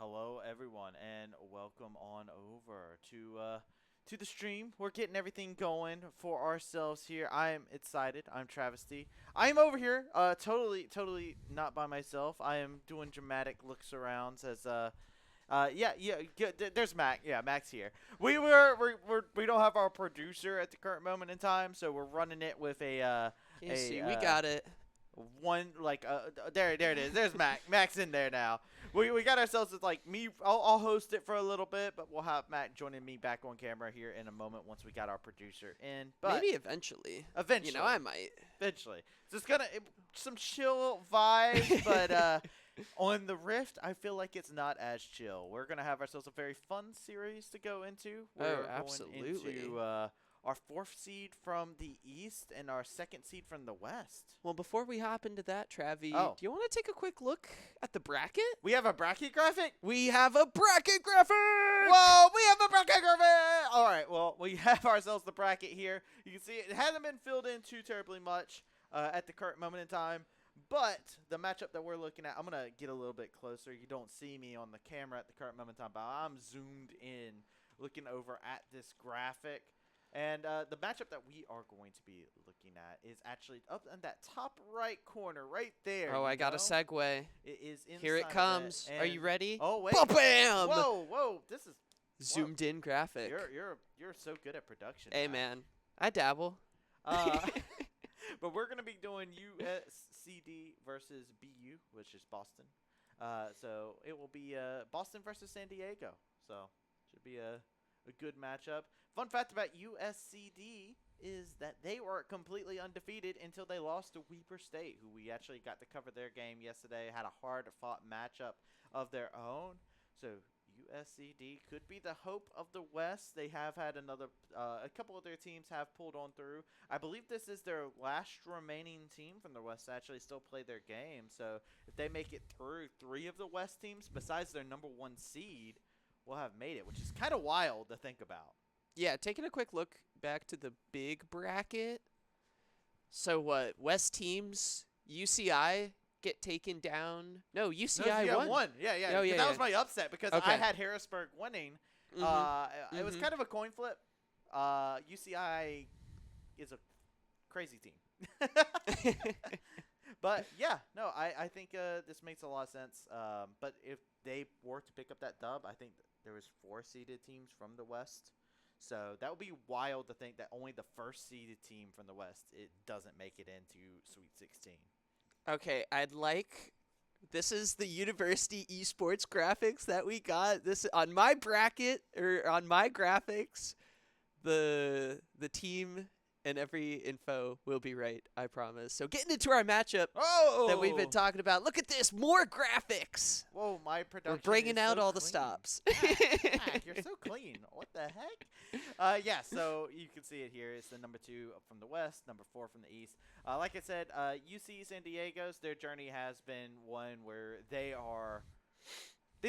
hello everyone, and welcome on over to the stream. We're getting everything going for ourselves here. I'm excited. I'm Travesty. I am over here, totally not by myself. I am doing dramatic looks arounds as there's Mac. Yeah, Mac's here. We don't have our producer at the current moment in time, so we're running it with We got it. one there it is. There's Mac. Mac's in there now. We got ourselves as like me. I'll host it for a little bit, but we'll have Mac joining me back on camera here in a moment once we got our producer in. But Maybe eventually. eventually, I might. eventually. So it's some chill vibes, but on the Rift, I feel like it's not as chill. We're gonna have ourselves a very fun series to go into. We're absolutely. going into our 4th seed from the East and our 2nd seed from the West. Well, before we hop into that, Travi, Oh. do you want to take a quick look at the bracket? We have a bracket graphic? We have a bracket graphic! Whoa, we have a bracket graphic! All right, well, we have ourselves the bracket here. You can see it hasn't been filled in too terribly much at the current moment in time. But the matchup that we're looking at, I'm going to get a little bit closer. You don't see me on the camera at the current moment in time, but I'm zoomed in looking over at this graphic. And the matchup that we are going to be looking at is actually up in that top right corner right there. Oh, I got a segue. It is inside Here it comes. Are you ready? Oh, wait. Ba-bam! Whoa. This is Zoomed in graphic. You're so good at production. Hey, man. I dabble. But we're going to be doing USCD versus BU, which is Boston. So it will be Boston versus San Diego. So should be a good matchup. Fun fact about USCD is that they were completely undefeated until they lost to Weber State, who we actually got to cover their game yesterday, had a hard-fought matchup of their own. So USCD could be the hope of the West. They have had a couple of their teams have pulled on through. I believe this is their last remaining team from the West to actually still play their game. So if they make it through 3 of the West teams, besides their number 1 seed, will have made it, which is kind of wild to think about. Yeah, taking a quick look back to the big bracket. So what? West teams, UCI get taken down. No, UCI won. Yeah. Oh, yeah, that was my upset because Okay. I had Harrisburg winning. It was kind of a coin flip. UCI is a crazy team. But, yeah, no, I think this makes a lot of sense. But if they were to pick up that dub, I think there was 4 seeded teams from the West. So that would be wild to think that only the 1st seeded team from the West it doesn't make it into Sweet 16. Okay, this is the university esports graphics that we got. This on my bracket or on my graphics, the team and every info will be right, I promise. So getting into our matchup that we've been talking about. Look at this, more graphics. Whoa, my production. We're bringing out so all the clean. stops. Mac, you're so clean. What the heck? Yeah, so you can see it here. It's the number 2 from the West, number 4 from the East. Like I said, UC San Diego's, their journey has been one where they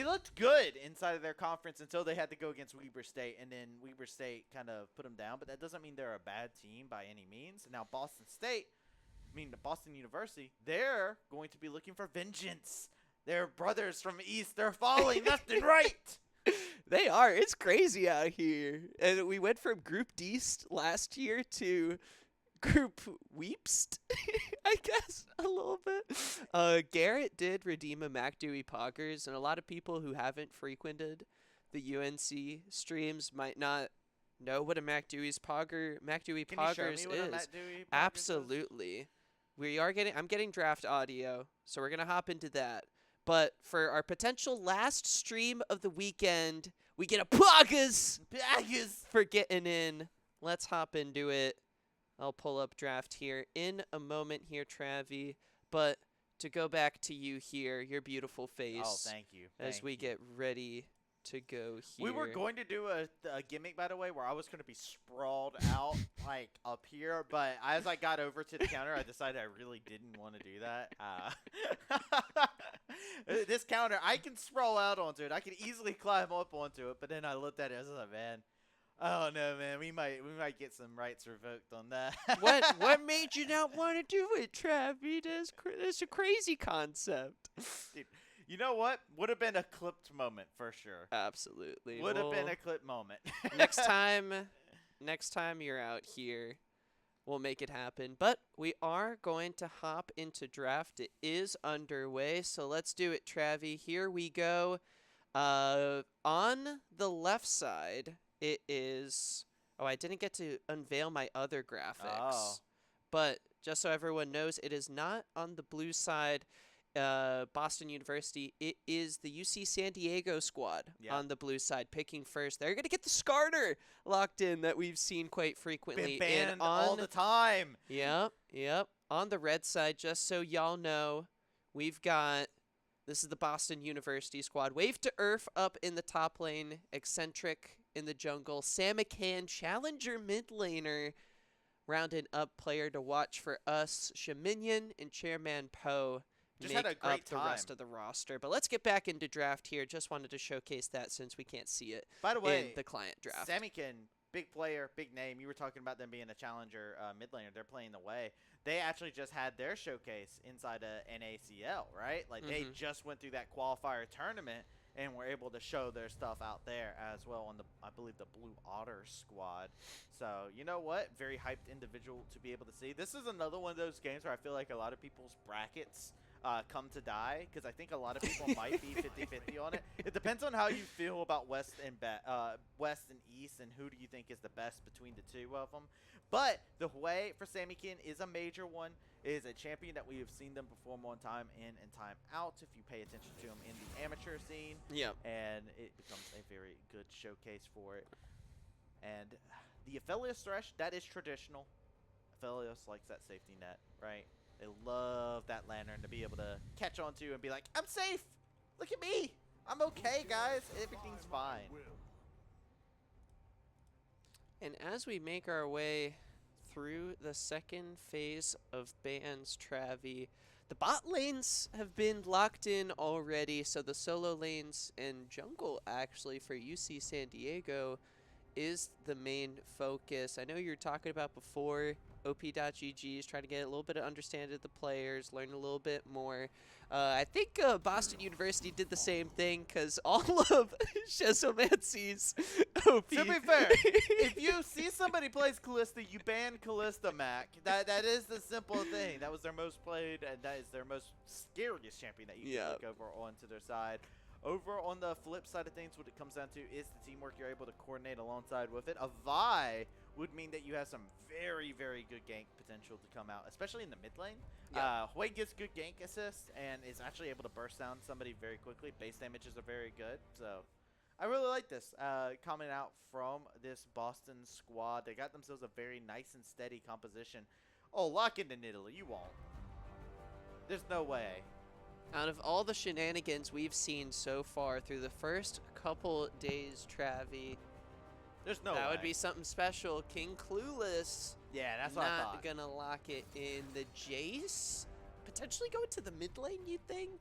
looked good inside of their conference until they had to go against Weber State, and then Weber State kind of put them down. But that doesn't mean they're a bad team by any means. Now Boston University, they're going to be looking for vengeance. They're brothers from the East. They're falling left and right. They are. It's crazy out here. And we went from Group Deast last year to Group Weepst, I guess, a little bit. Garrett did redeem a MacDewey Poggers, and a lot of people who haven't frequented the UNC streams might not know what a MacDewey Poggers Can you show me what a is. MacDewey Poggers Absolutely. I'm getting draft audio, so we're going to hop into that. But for our potential last stream of the weekend, we get a Poggers for getting in. Let's hop into it. I'll pull up draft here in a moment here, Travi. But to go back to you here, your beautiful face. Oh, thank you. As we get ready to go here. We were going to do a gimmick, by the way, where I was going to be sprawled out like up here, but as I got over to the counter, I decided I really didn't want to do that. This counter, I can sprawl out onto it. I can easily climb up onto it, but then I looked at it, I was like, man, oh no, man, we might get some rights revoked on that. What made you not want to do it, Travi? That's a crazy concept. Dude, You know what? Would have been a clipped moment for sure. Absolutely. Would have been Well, a clipped moment. next time you're out here, we'll make it happen. But we are going to hop into draft. It is underway, so let's do it, Travi. Here we go. On the left side, it is. Oh, I didn't get to unveil my other graphics. Oh. But just so everyone knows, it is not on the blue side. Boston University. It is the UC San Diego squad on the blue side picking first. They're gonna get the Skarner locked in that we've seen quite frequently. Been banned and on, all the time. Yep. On the red side, just so y'all know, we've got. This is the Boston University squad. Wave to Earth up in the top lane. Eccentric in the jungle. Samacan, challenger mid laner. Rounded up player to watch for us. Shaminian and Chairman Poe Just make had a great up the rest time. of the roster. But let's get back into draft here. Just wanted to showcase that since we can't see it By the way, in the client draft. Samikin, big player, big name. You were talking about them being a challenger mid laner. They're playing the way. They actually just had their showcase inside a NACL, right? Like they just went through that qualifier tournament and were able to show their stuff out there as well on the, I believe, the Blue Otter squad. So, you know what? Very hyped individual to be able to see. This is another one of those games where I feel like a lot of people's brackets come to die because I think a lot of people might be 50-50 on it. It depends on how you feel about West and East and who do you think is the best between the two of them. But the way for Samikin is a major one. It is a champion that we have seen them perform on time in and time out if you pay attention to them in the amateur scene. Yep. And it becomes a very good showcase for it. And the Aphelios Thresh, that is traditional. Aphelios likes that safety net, right? They love that lantern to be able to catch onto and be like, I'm safe. Look at me. I'm okay, guys. Everything's fine. And as we make our way through the second phase of bans, Travi, the bot lanes have been locked in already. So the solo lanes and jungle, actually, for UC San Diego is the main focus. I know you were talking about before OP.GG is trying to get a little bit of understanding of the players, learn a little bit more. I think Boston University did the same thing because all of Chezomancy's OP. To be fair, if you see somebody plays Callista, you ban Callista, Mac. That is the simple thing. That was their most played, and that is their most scariest champion that you can look over onto their side. Over on the flip side of things, what it comes down to is the teamwork you're able to coordinate alongside with it. A Vi would mean that you have some very, very good gank potential to come out, especially in the mid lane. Hwei gets good gank assist and is actually able to burst down somebody very quickly. Base damages are very good, so I really like this. Coming out from this Boston squad, they got themselves a very nice and steady composition. Oh, lock into Nidalee, you won't. There's no way. Out of all the shenanigans we've seen so far through the first couple days, Travi, there's no way. That would be something special. King Clueless. Yeah, that's what I thought. Not gonna lock it in. The Jace potentially go to the mid lane, you think?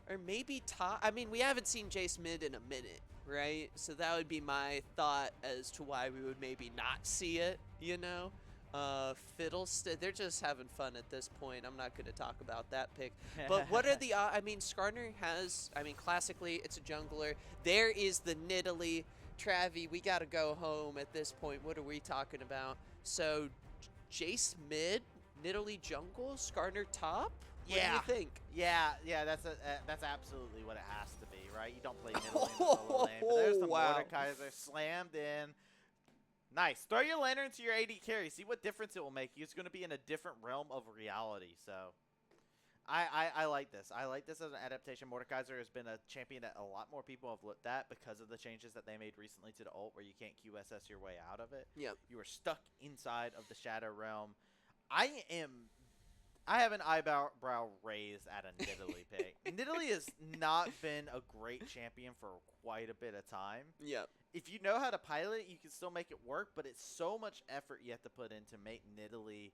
Or maybe top? I mean, we haven't seen Jace mid in a minute, right? So that would be my thought as to why we would maybe not see it, you know? Fiddlesticks, they're just having fun at this point. I'm not going to talk about that pick. But what are the, I mean, Skarner has, I mean, classically, it's a jungler. There is the Nidalee. Travi, we got to go home at this point. What are we talking about? So, Jace mid, Nidalee jungle, Skarner top? What do you think? Yeah, that's absolutely what it has to be, right? You don't play Nidalee in the solo lane, but there's the Mordekaiser slammed in. Nice. Throw your lantern to your AD carry. See what difference it will make. It's going to be in a different realm of reality. So, I like this. I like this as an adaptation. Mordekaiser has been a champion that a lot more people have looked at because of the changes that they made recently to the ult where you can't QSS your way out of it. Yep. You are stuck inside of the Shadow Realm. I have an eyebrow raised at a Nidalee pick. Nidalee has not been a great champion for quite a bit of time. Yep. If you know how to pilot it, you can still make it work, but it's so much effort you have to put in to make Nidalee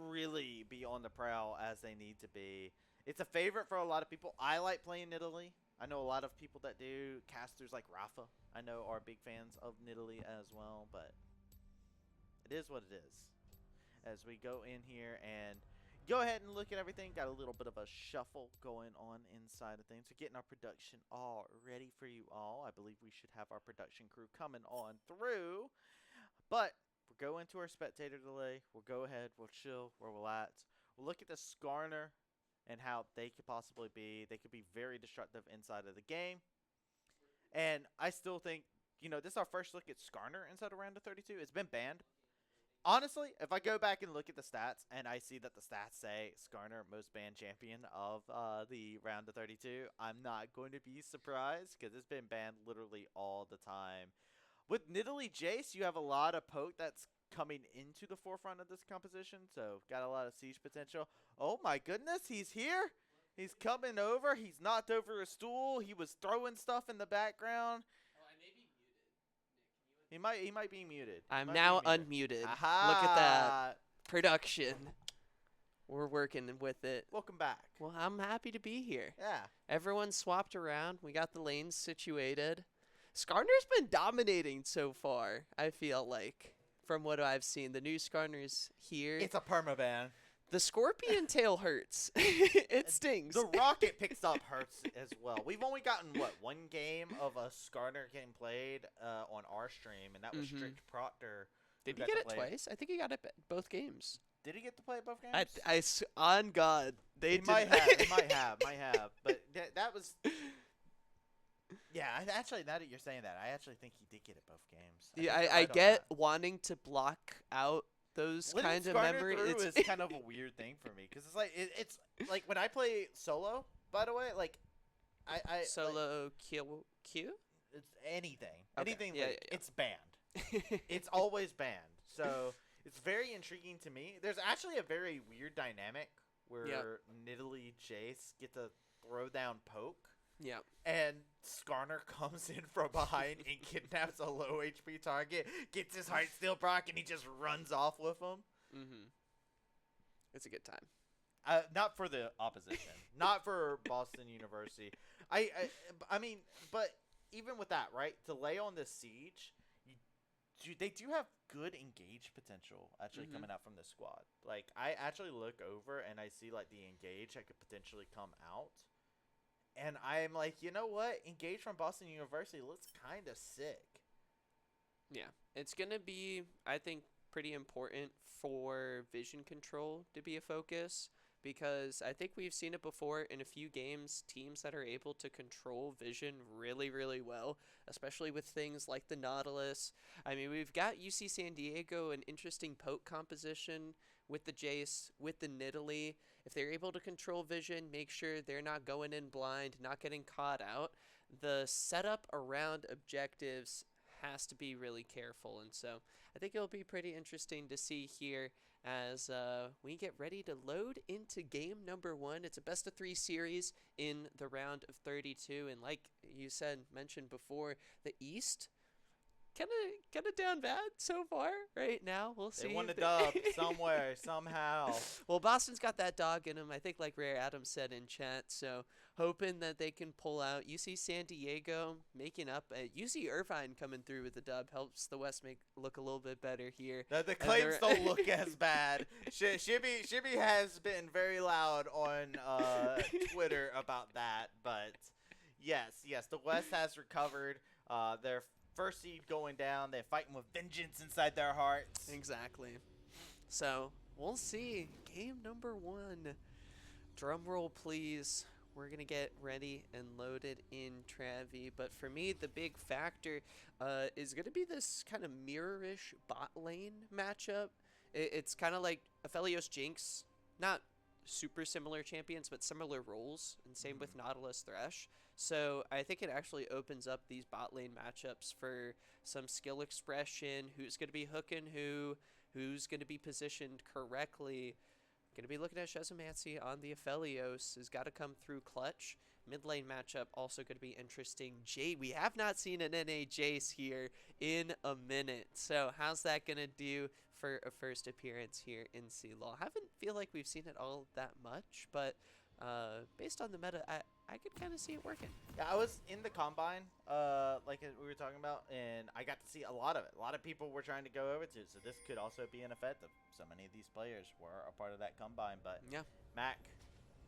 really be on the prowl as they need to be. It's a favorite for a lot of people. I like playing Nidalee. I know a lot of people that do. Casters like Rafa, I know, are big fans of Nidalee as well, but it is what it is. As we go in here and go ahead and look at everything. Got a little bit of a shuffle going on inside of things. We're getting our production all ready for you all. I believe we should have our production crew coming on through. But we'll go into our spectator delay. We'll go ahead. We'll chill. We'll relax. We'll look at the Skarner and how they could possibly be. They could be very destructive inside of the game. And I still think, this is our first look at Skarner inside of round of 32. It's been banned. Honestly, if I go back and look at the stats and I see that the stats say Skarner most banned champion of the round of 32, I'm not going to be surprised because it's been banned literally all the time. With Nidalee Jace, you have a lot of poke that's coming into the forefront of this composition, so got a lot of siege potential. Oh my goodness, he's here. He's coming over. He's knocked over a stool. He was throwing stuff in the background. Oh, I may be muted. He might be muted. I'm now unmuted. Aha! Look at that. Production. We're working with it. Welcome back. Well, I'm happy to be here. Yeah. Everyone swapped around. We got the lanes situated. Skarner's been dominating so far, I feel like, from what I've seen. The new Skarner's here. It's a permaban. The scorpion tail hurts. It stings. The rocket picks up hurts as well. We've only gotten, one game of a Skarner getting played on our stream, and that was Strict Proctor. Did he get it twice? I think he got it both games. Did he get to play it both games? On God. He might have. But that was... Yeah, actually, now that you're saying that, I actually think he did get it both games. Yeah, I get wanting to block out those kinds of memories. It's kind of a weird thing for me because it's like it's like when I play solo. By the way, like I solo like, Q. It's anything, Okay. anything. Yeah, like, yeah. It's banned. It's always banned. So it's very intriguing to me. There's actually a very weird dynamic where Nidalee Jace get to throw down poke. Yeah. And Skarner comes in from behind and kidnaps a low HP target, gets his heart steel proc, and he just runs off with him. Mm-hmm. It's a good time. Not for the opposition. Not for Boston University. I mean, but even with that, right, to lay on this siege, they do have good engage potential actually coming out from this squad. Like, I actually look over and I see, like, the engage that could potentially come out. And I'm like, you know what? Engage from Boston University looks kind of sick. Yeah. It's going to be, I think, pretty important for vision control to be a focus. Because I think we've seen it before in a few games, teams that are able to control vision really, really well, especially with things like the Nautilus. I mean, we've got UC San Diego, an interesting poke composition with the Jace, with the Nidalee. If they're able to control vision, make sure they're not going in blind, not getting caught out. The setup around objectives has to be really careful. And so I think it'll be pretty interesting to see here as we get ready to load into game number 1. It's a best of 3 series in the round of 32. And like you mentioned before, the East kind of down bad so far right now. We'll see. They won the dub somewhere, somehow. Well, Boston's got that dog in them, I think, like Rare Adams said in chat. So hoping that they can pull out. UC San Diego making up. UC Irvine coming through with the dub helps the West look a little bit better here. The claims don't look as bad. Shibby has been very loud on Twitter about that. But yes, the West has recovered. Their first seed going down. They're fighting with vengeance inside their hearts. Exactly. So we'll see. Game number 1. Drum roll, please. We're going to get ready and loaded in Travi. But for me, the big factor is going to be this kind of mirror-ish bot lane matchup. It's kind of like Aphelios Jinx. Not super similar champions, but similar roles. And same with Nautilus Thresh. So I think it actually opens up these bot lane matchups for some skill expression. Who's going to be hooking who's going to be positioned correctly. Going to be looking at Shezomancy on the Aphelios. Has got to come through clutch. Mid lane matchup also going to be interesting. We have not seen an NA Jace here in a minute. So how's that going to do for a first appearance here in CLoL? Haven't feel like we've seen it all that much, but based on the meta, I could kind of see it working. Yeah, I was in the combine, like we were talking about, and I got to see a lot of it. A lot of people were trying to go over to, so this could also be an effect of so many of these players were a part of that combine. But Yeah. Mac,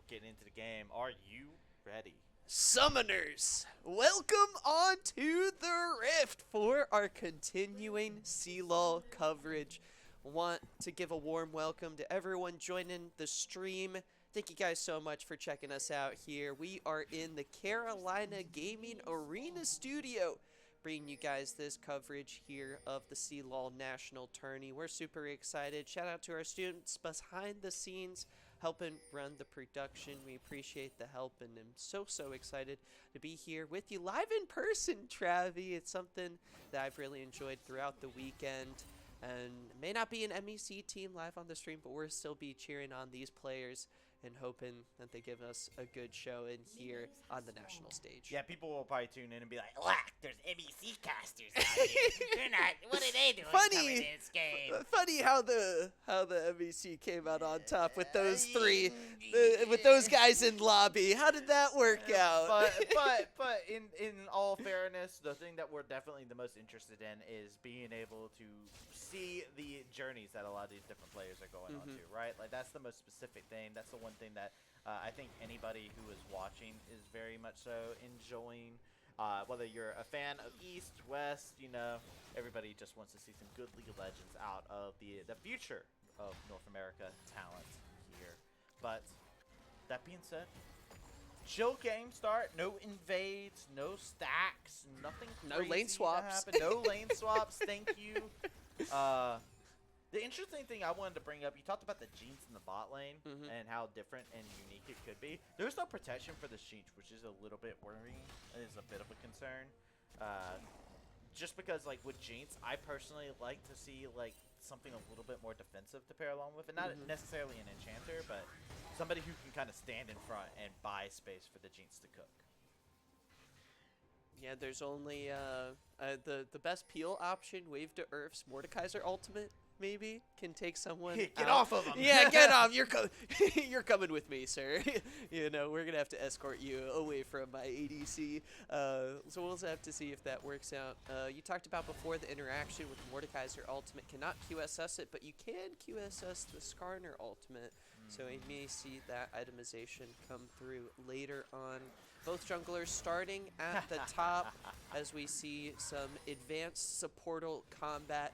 getting into the game, are you ready? Summoners, welcome on to the Rift for our continuing CLoL coverage. Want to give a warm welcome to everyone joining the stream. Thank you guys so much for checking us out here. We are in the Carolina Gaming Arena studio, bringing you guys this coverage here of the CLoL National Tourney. We're super excited. Shout out to our students behind the scenes, helping run the production. We appreciate the help, and I'm so excited to be here with you live in person, Travi. It's something that I've really enjoyed throughout the weekend. And it may not be an MEC team live on the stream, but we'll still be cheering on these players and hoping that they give us a good show in here on the national stage. Yeah, people will probably tune in and be like, "Whack, there's MEC casters out here. They're not. What are they doing coming to this game?" Funny how the MEC came out on top with those three, with those guys in lobby. How did that work out? But in all fairness, the thing that we're definitely the most interested in is being able to see the journeys that a lot of these different players are going on to, right? Like, that's the most specific thing. That's the one thing that I think anybody who is watching is very much so enjoying. Whether you're a fan of East, West, you know, everybody just wants to see some good League of Legends out of the future of North America talent here. But that being said, chill game start. No invades, no stacks, nothing No crazy lane to swaps. happen. No lane swaps. Thank you. The interesting thing I wanted to bring up, you talked about the Jinx in the bot lane and how different and unique it could be. There's no protection for the Jinx, which is a little bit worrying. It is a bit of a concern. Just because, like, with Jinx, I personally like to see, like, something a little bit more defensive to pair along with. And not necessarily an enchanter, but somebody who can kind of stand in front and buy space for the Jinx to cook. Yeah, there's only the best peel option, Wave to Earth's Mordekaiser ultimate. Maybe can take someone Get out. off of him. Yeah, get off. You're coming with me, sir. You know, we're gonna have to escort you away from my ADC. So we'll have to see if that works out. You talked about before the interaction with Mordekaiser ultimate cannot QSS it, but you can QSS the Skarner ultimate. So we may see that itemization come through later on. Both junglers starting at the top as we see some advanced supportal combat.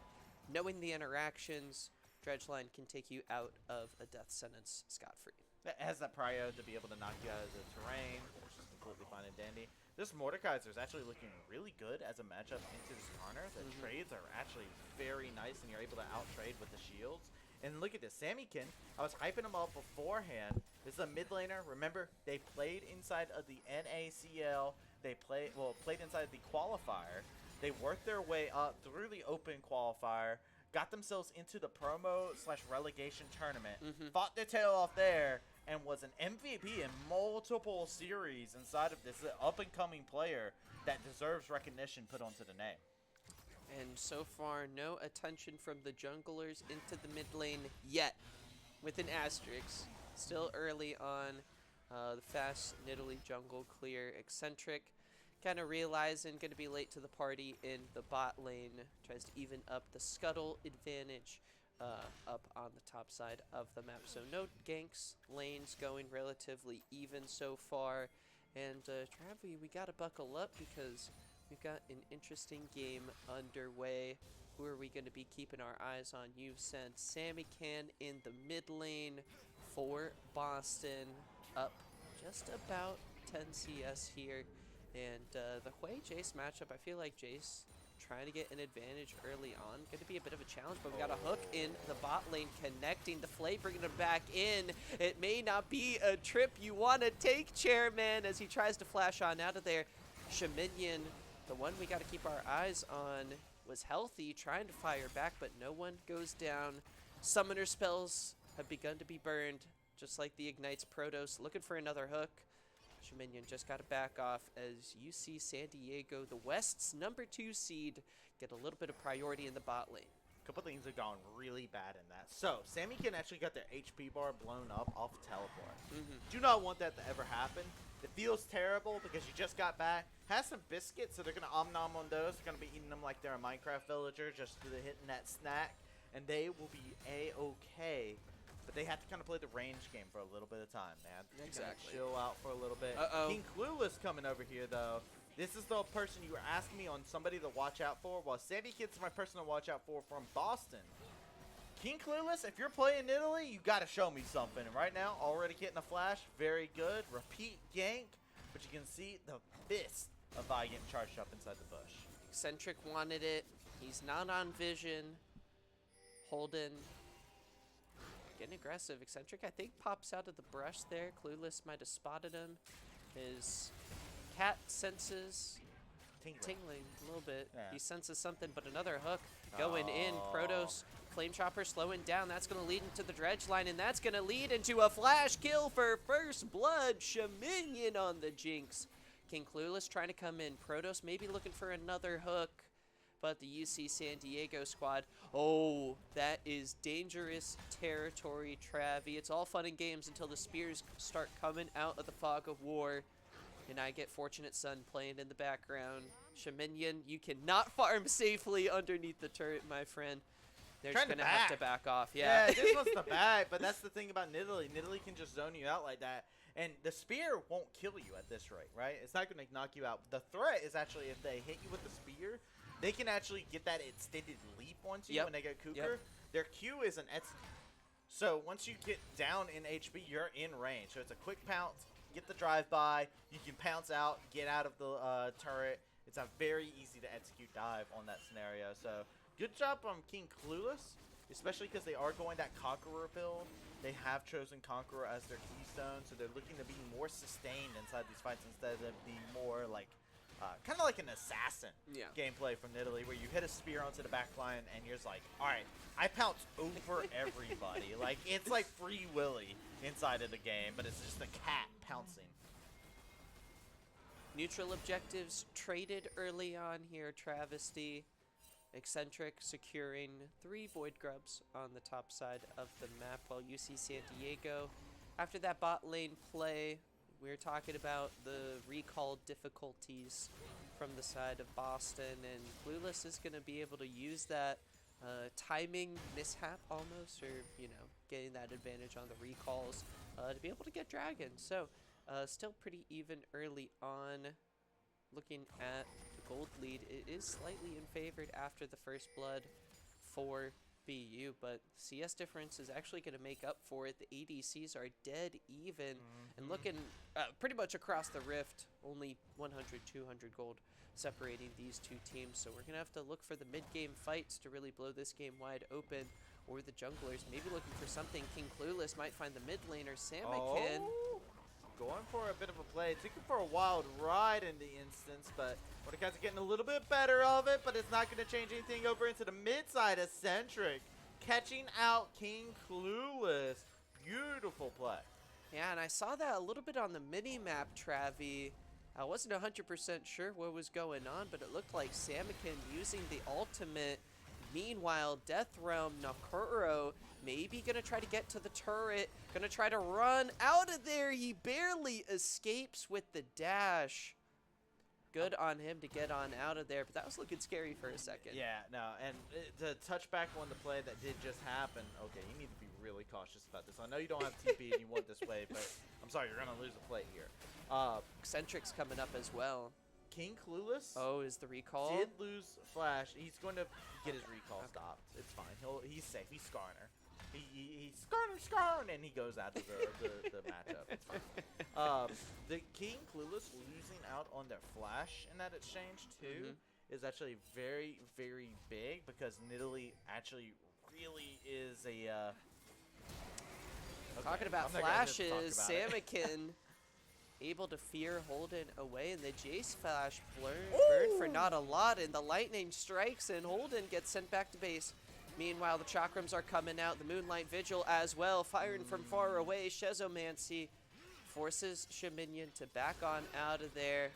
Knowing the interactions, Dredgeline can take you out of a death sentence scot-free. It has that prio to be able to knock you out of the terrain, which is completely fine and dandy. This Mordekaiser is actually looking really good as a matchup into the Skarner. The trades are actually very nice, and you're able to out-trade with the shields. And look at this, Sammykin, I was hyping him up beforehand. This is a mid laner. Remember, they played inside of the NACL. They played inside the qualifier. They worked their way up through the open qualifier, got themselves into the promo/relegation tournament, fought their tail off there, and was an MVP in multiple series inside of this up-and-coming player that deserves recognition put onto the name. And so far, no attention from the junglers into the mid lane yet, with an asterisk. Still early on, the fast Nidalee jungle clear. Eccentric kind of realizing going to be late to the party in the bot lane. Tries to even up the scuttle advantage up on the top side of the map. So no ganks, lanes going relatively even so far. And Travi, we got to buckle up because we've got an interesting game underway. Who are we going to be keeping our eyes on? You've sent Sammykin in the mid lane for Boston, up just about 10 CS here. And the Hui Jace matchup, I feel like Jace trying to get an advantage early on. Going to be a bit of a challenge, but we got a hook in the bot lane connecting. The Flay bringing him back in. It may not be a trip you want to take, Chairman, as he tries to flash on out of there. Shaminian, the one we got to keep our eyes on, was healthy, trying to fire back, but no one goes down. Summoner spells have begun to be burned, just like the Ignites Protoss, looking for another hook. Minion just got to back off as you see San Diego, the West's #2 seed, get a little bit of priority in the bot lane. A couple things have gone really bad in that. So, Sammykin actually got their HP bar blown up off teleport. Do not want that to ever happen. It feels terrible because you just got back. Has some biscuits, so they're going to om-nom on those. They're going to be eating them like they're a Minecraft villager, just hitting that snack. And they will be A-okay. But they have to kind of play the range game for a little bit of time, man. Exactly. Chill out for a little bit. King Clueless coming over here, though. This is the person you were asking me on somebody to watch out for. Well, Sandy Kid's my person to watch out for from Boston. King Clueless, if you're playing Italy, you got to show me something. And right now, already getting a flash. Very good. Repeat gank. But you can see the fist of Vi getting charged up inside the bush. Eccentric wanted it. He's not on vision. Holden getting aggressive. Eccentric, I think, pops out of the brush there. Clueless might have spotted him. His cat senses tingling a little bit. Yeah. He senses something, but another hook going in. Protos, Flame Chopper slowing down. That's going to lead into the dredge line, and that's going to lead into a flash kill for first blood. Shaminian on the Jinx. King Clueless trying to come in. Protos maybe looking for another hook, but the UC San Diego squad, oh, that is dangerous territory, Travie. It's all fun and games until the spears start coming out of the fog of war. And I get Fortunate Son playing in the background. Shaminian, you cannot farm safely underneath the turret, my friend. They're just going to have to back off. Yeah, this wants to back, but that's the thing about Nidalee. Nidalee can just zone you out like that. And the spear won't kill you at this rate, right? It's not going to knock you out. The threat is actually if they hit you with the spear, they can actually get that extended leap onto you when they get Cooper. Their Q is an execute. So once you get down in HP, you're in range. So it's a quick pounce. Get the drive-by, you can pounce out, get out of the turret. It's a very easy to execute dive on that scenario. So good job from King Clueless, especially because they are going that Conqueror build. They have chosen Conqueror as their keystone, so they're looking to be more sustained inside these fights instead of being more like, kind of like an assassin gameplay from Nidalee, where you hit a spear onto the back line and you're just like, all right, I pounce over everybody. Like, it's like Free Willy inside of the game, but it's just a cat pouncing. Neutral objectives traded early on here, Travesty. Eccentric securing 3 Void Grubs on the top side of the map, while UC San Diego, after that bot lane play, we're talking about the recall difficulties from the side of Boston, and Clueless is going to be able to use that timing mishap almost, or, you know, getting that advantage on the recalls to be able to get Dragon. So, still pretty even early on. Looking at the gold lead, it is slightly in favored after the first blood for BU, but CS difference is actually going to make up for it. The ADCs are dead even, and looking pretty much across the rift, only 100, 200 gold separating these two teams. So we're going to have to look for the mid-game fights to really blow this game wide open, or the junglers maybe looking for something. King Clueless might find the mid laner, Samakin. Oh, going for a bit of a play. Took him for a wild ride in the instance, but Mordecai's getting a little bit better of it, but it's not going to change anything over into the mid side. Eccentric catching out King Clueless. Beautiful play. Yeah, and I saw that a little bit on the mini-map, Travie. I wasn't 100% sure what was going on, but it looked like Samakin using the ultimate. Meanwhile, Death Realm Nakuro maybe going to try to get to the turret, going to try to run out of there. He barely escapes with the dash. Good on him to get on out of there, but that was looking scary for a second. Yeah, no, and to touch back on the play that did just happen, okay, you need to be really cautious about this. I know you don't have TP and you want this way, but I'm sorry, you're going to lose a play here. Eccentric's coming up as well. King Clueless is the recall? did lose Flash. He's going to get his recall stopped. It's fine. He's safe. He's Skarner. He's Skarner, and he goes out of the matchup. It's fine. The King Clueless losing out on their Flash in that exchange, too, is actually very, very big, because Nidalee actually really is a... Talking about flashes, Samakin able to fear Holden away, and the Jace flash burned for not a lot, and the lightning strikes, and Holden gets sent back to base. Meanwhile, the chakrams are coming out, the Moonlight Vigil as well, firing from far away. Shezomancy forces Shaminian to back on out of there.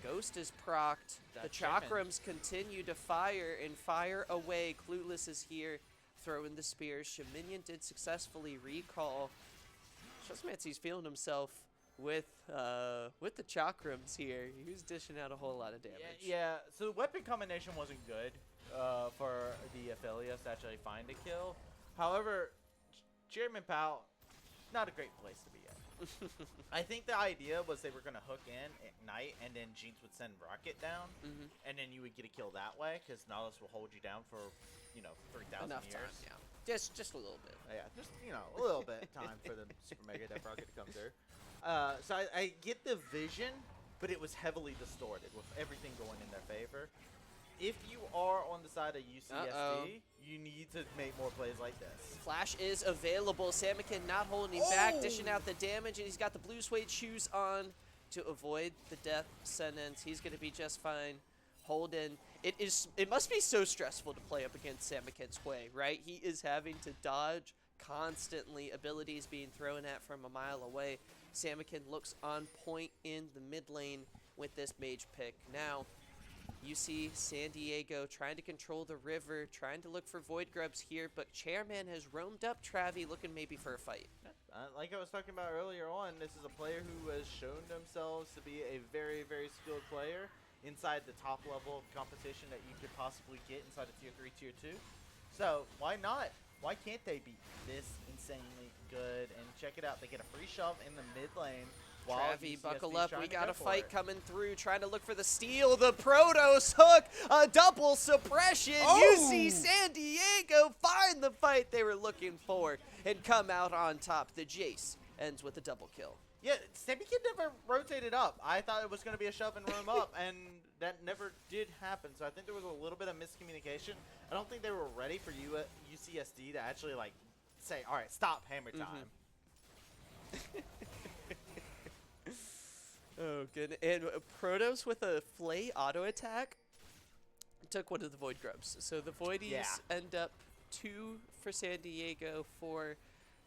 Ghost is procced. The chakrams continue to fire and fire away. Clueless is here, throwing the spears. Shaminian did successfully recall. Shezomancy's feeling himself with the chakrams here. He was dishing out a whole lot of damage. Yeah, so the weapon combination wasn't good for the Aphelios to actually find a kill. However, Chairman Powell, not a great place to be at. I think the idea was they were going to hook in, ignite, and then Jinx would send Rocket down, and then you would get a kill that way, because Nautilus will hold you down for, 3,000 Enough years. time, yeah. Just a little bit. Yeah, just, a little bit of time for the Super Mega Death Rocket to come through. So I get the vision, but it was heavily distorted with everything going in their favor. If you are on the side of UCSD, you need to make more plays like this. Flash is available. Samikin not holding back, dishing out the damage, and he's got the blue suede shoes on to avoid the death sentence. He's going to be just fine. Holden, it must be so stressful to play up against Samikin's Quay, right? He is having to dodge constantly, abilities being thrown at from a mile away. Samikin looks on point in the mid lane with this mage pick. Now, you see San Diego trying to control the river, trying to look for Void Grubs here, but Chairman has roamed up Travi looking maybe for a fight. Like I was talking about earlier on, this is a player who has shown themselves to be a very, very skilled player inside the top level of competition that you could possibly get inside of Tier 3, Tier 2. So, why not? Why can't they be this insanely good? And check it out, they get a free shove in the mid lane. Travi, buckle up. We got a fight coming through, trying to look for the steal. The Protoss hook, a double suppression. You see San Diego find the fight they were looking for and come out on top. The Jace ends with a double kill. Yeah, Samikin never rotated up. I thought it was going to be a shove and roam up, and that never did happen. So I think there was a little bit of miscommunication. I don't think they were ready for UCSD to actually, say, all right, stop, hammer time. Oh, good. And Protoss with a Flay auto attack took one of the Void Grubs. So the Voidies end up 2 for San Diego, 4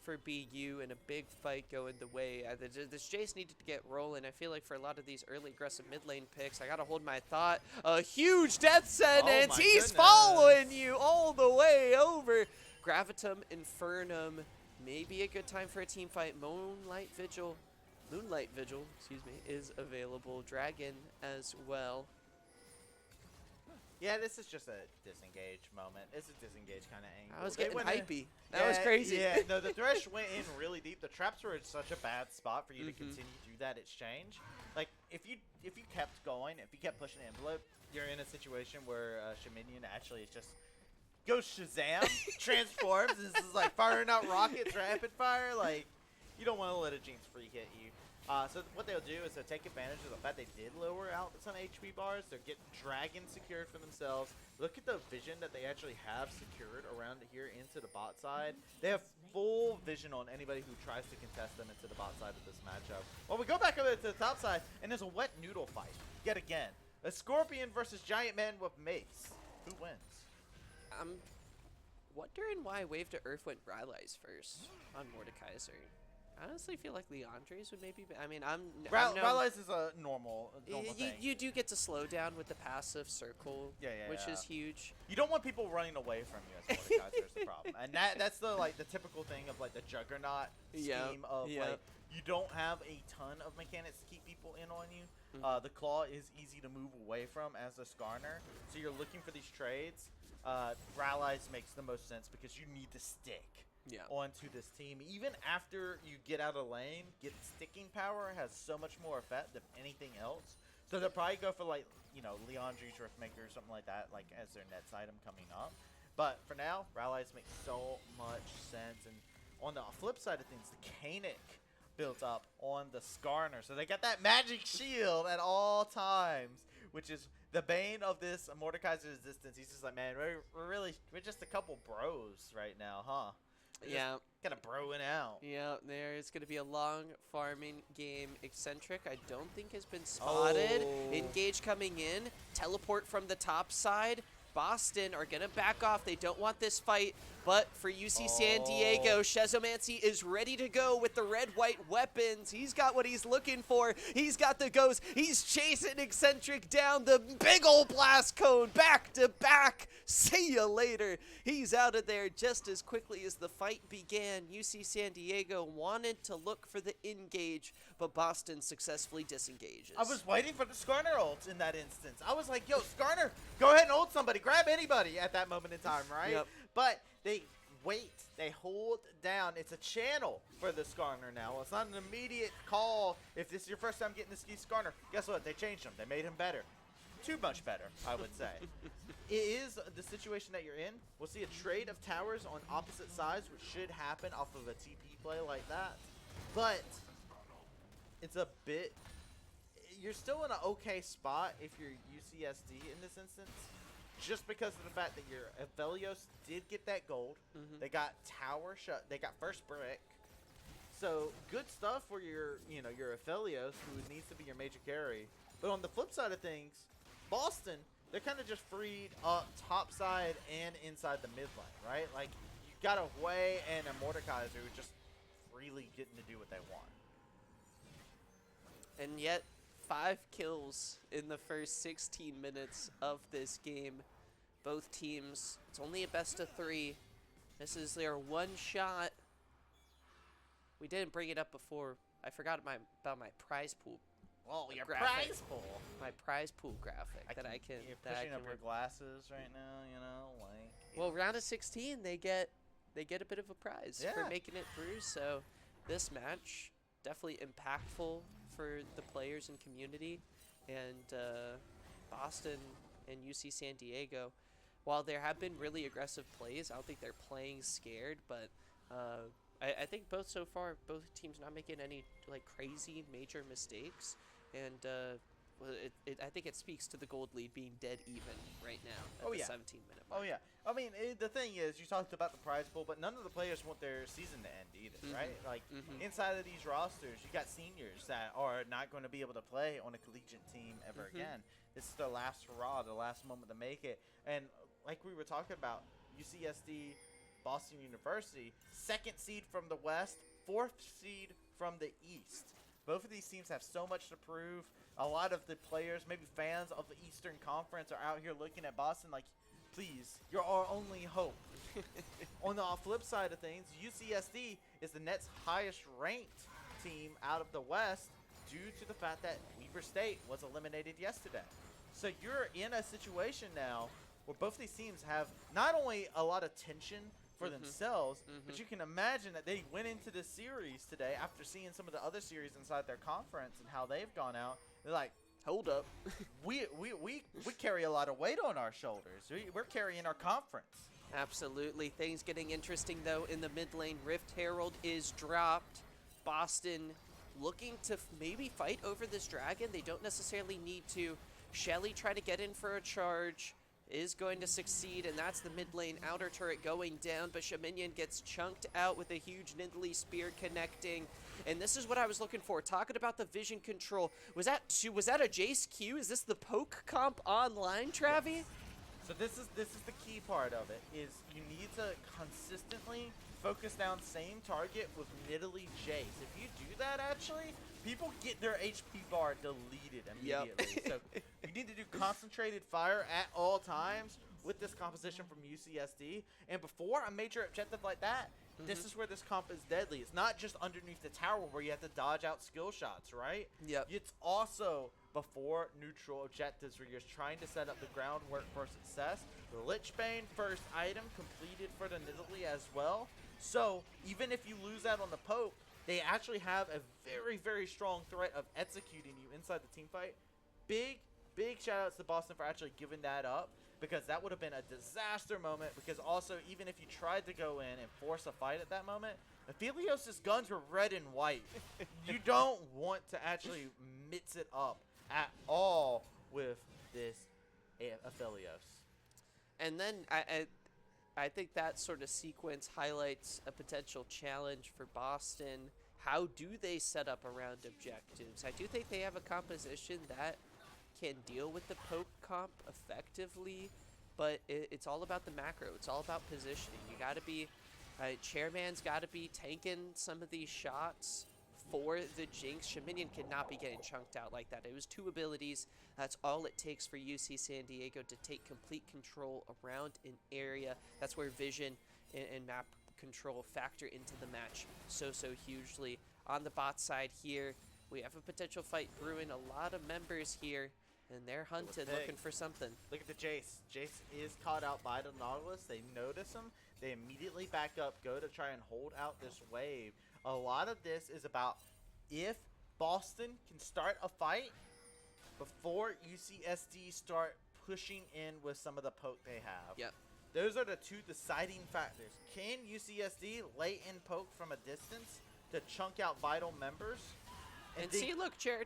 for BU, and a big fight going the way. This Jace needed to get rolling. I feel like for a lot of these early aggressive mid lane picks, I got to hold my thought. A huge death sentence. He's following you all the way over. Gravitum Infernum. Maybe a good time for a team fight. Moonlight Vigil, excuse me, is available. Dragon as well. Yeah, this is just a disengage moment. It's a disengage kind of angle. I was getting hypey. That was crazy. Yeah, no, the Thresh went in really deep. The traps were in such a bad spot for you to continue through that exchange. Like, if you kept going, if you kept pushing the envelope, you're in a situation where Shaminian actually just goes Shazam, transforms, and this is like firing out rockets rapid fire. Like, you don't want to let a Jinx free hit you. So what they'll do is they'll take advantage of the fact they did lower out some HP bars. They'll get Dragon secured for themselves. Look at the vision that they actually have secured around here into the bot side. They have full vision on anybody who tries to contest them into the bot side of this matchup. Well, we go back over to the top side, and there's a wet noodle fight yet again. A Scorpion versus Giant Man with Mace. Who wins? I'm wondering why Wave to Earth went Rylai's first on Mordekaiser. I honestly feel like Leandre's would maybe be, I mean, Rylai's is a normal thing. You do get to slow down with the passive circle, which is huge. You don't want people running away from you as Mordekaiser is the problem. And that's the typical thing of the Juggernaut scheme of you don't have a ton of mechanics to keep people in on you. The Claw is easy to move away from as a Skarner. So you're looking for these trades. Rylai's makes the most sense because you need to stick onto this team. Even after you get out of lane, sticking power has so much more effect than anything else. So they'll probably go for Leandre's Riftmaker or something like that, as their next item coming up. But for now, Rylai's makes so much sense. And on the flip side of things, the Kanik built up on the Skarner. So they got that magic shield at all times, which is the bane of this Mordekaiser's existence. He's just like, man, we're just a couple bros right now, huh? Kind of broing out. Yeah, there's going to be a long farming game. Eccentric, I don't think has been spotted. Engage coming in. Teleport from the top side. Boston are going to back off. They don't want this fight But for UC San Diego, Shezomancy is ready to go with the red-white weapons. He's got what he's looking for. He's got the ghost. He's chasing Eccentric down the big old blast cone, back to back. See ya later. He's out of there just as quickly as the fight began. UC San Diego wanted to look for the engage, but Boston successfully disengages. I was waiting for the Skarner ult in that instance. I was like, yo, Skarner, go ahead and ult somebody. Grab anybody at that moment in time, right? Yep. But they wait. They hold down. It's a channel for the Skarner now. It's not an immediate call. If this is your first time getting to ski Skarner, guess what? They changed him. They made him better. Too much better, I would say. It is the situation that you're in. We'll see a trade of towers on opposite sides, which should happen off of a TP play like that. But it's a bit... You're still in an okay spot if you're UCSD in this instance. Just because of the fact that your Aphelios did get that gold. They got tower shut. They got first brick. So good stuff for your Aphelios, who needs to be your major carry. But on the flip side of things, Boston, they're kind of just freed up top side and inside the mid lane, right? Like you got a Hwei and a Mordekaiser who just freely getting to do what they want. And yet, 5 kills in the first 16 minutes of this game. Both teams, it's only a best of 3. This is their one shot. We didn't bring it up before. I forgot about my prize pool. Well, your graphic. prize pool. My prize pool graphic You're pushing up your glasses right now, you know, like. Well, round of 16, they get a bit of a prize for making it through. So this match definitely impactful for the players and community, and Boston and UC San Diego. While there have been really aggressive plays, I don't think they're playing scared, but I think both teams not making any like crazy major mistakes, and I think it speaks to the gold lead being dead even right now at the 17-minute mark. Oh yeah, I mean the thing is, you talked about the prize pool, but none of the players want their season to end either, right? Like inside of these rosters, you got seniors that are not going to be able to play on a collegiate team ever again. This is their last hurrah, the last moment to make it, and like we were talking about, UCSD, Boston University, 2nd seed from the West, 4th seed from the East. Both of these teams have so much to prove. A lot of the players, maybe fans of the Eastern Conference, are out here looking at Boston like, please, you're our only hope. On the flip side of things, UCSD is the Nets' highest ranked team out of the West due to the fact that Weber State was eliminated yesterday. So you're in a situation now where both these teams have not only a lot of tension for themselves, but you can imagine that they went into this series today after seeing some of the other series inside their conference and how they've gone out. They're like, hold up, we carry a lot of weight on our shoulders. We're carrying our conference. Absolutely. Things getting interesting though in the mid lane. Rift Herald is dropped. Boston looking to maybe fight over this dragon. They don't necessarily need to. Shelly try to get in for a charge. Is going to succeed, and that's the mid lane outer turret going down, but Shaminian gets chunked out with a huge Nidalee spear connecting, and this is what I was looking for, talking about the vision control. Was that a Jace Q? Is this the poke comp online, Travi? So this is the key part of it, is you need to consistently focus down same target with Nidalee Jace. If you do that, actually, people get their HP bar deleted immediately. So you need to do concentrated fire at all times with this composition from UCSD. And before a major objective like that, this is where this comp is deadly. It's not just underneath the tower where you have to dodge out skill shots, right? Yep. It's also before neutral objectives where you're trying to set up the groundwork for success. The Lichbane first item completed for the Nidalee as well. So even if you lose out on the poke, they actually have a very, very strong threat of executing you inside the team fight. Big shout outs to Boston for actually giving that up, because that would have been a disaster moment, because also even if you tried to go in and force a fight at that moment, Aphelios' guns were red and white. You don't want to actually mix it up at all with this Aphelios. And then I think that sort of sequence highlights a potential challenge for Boston. How do they set up around objectives? I do think they have a composition that can deal with the poke comp effectively. but it's all about the macro. It's all about positioning. You got to be, Chairman's got to be tanking some of these shots for the Jinx. Shaminian cannot be getting chunked out like that. It was 2 abilities. That's all it takes for UC San Diego to take complete control around an area. That's where vision and map control factor into the match so hugely. On the bot side here, we have a potential fight brewing. A lot of members here, and they're hunted, looking for something. Look at the Jace. Jace is caught out by the Nautilus. They notice him. They immediately back up, go to try and hold out this wave. A lot of this is about if Boston can start a fight before UCSD start pushing in with some of the poke they have. Yep. Those are the 2 deciding factors. Can UCSD lay in poke from a distance to chunk out vital members? And see, look, Chair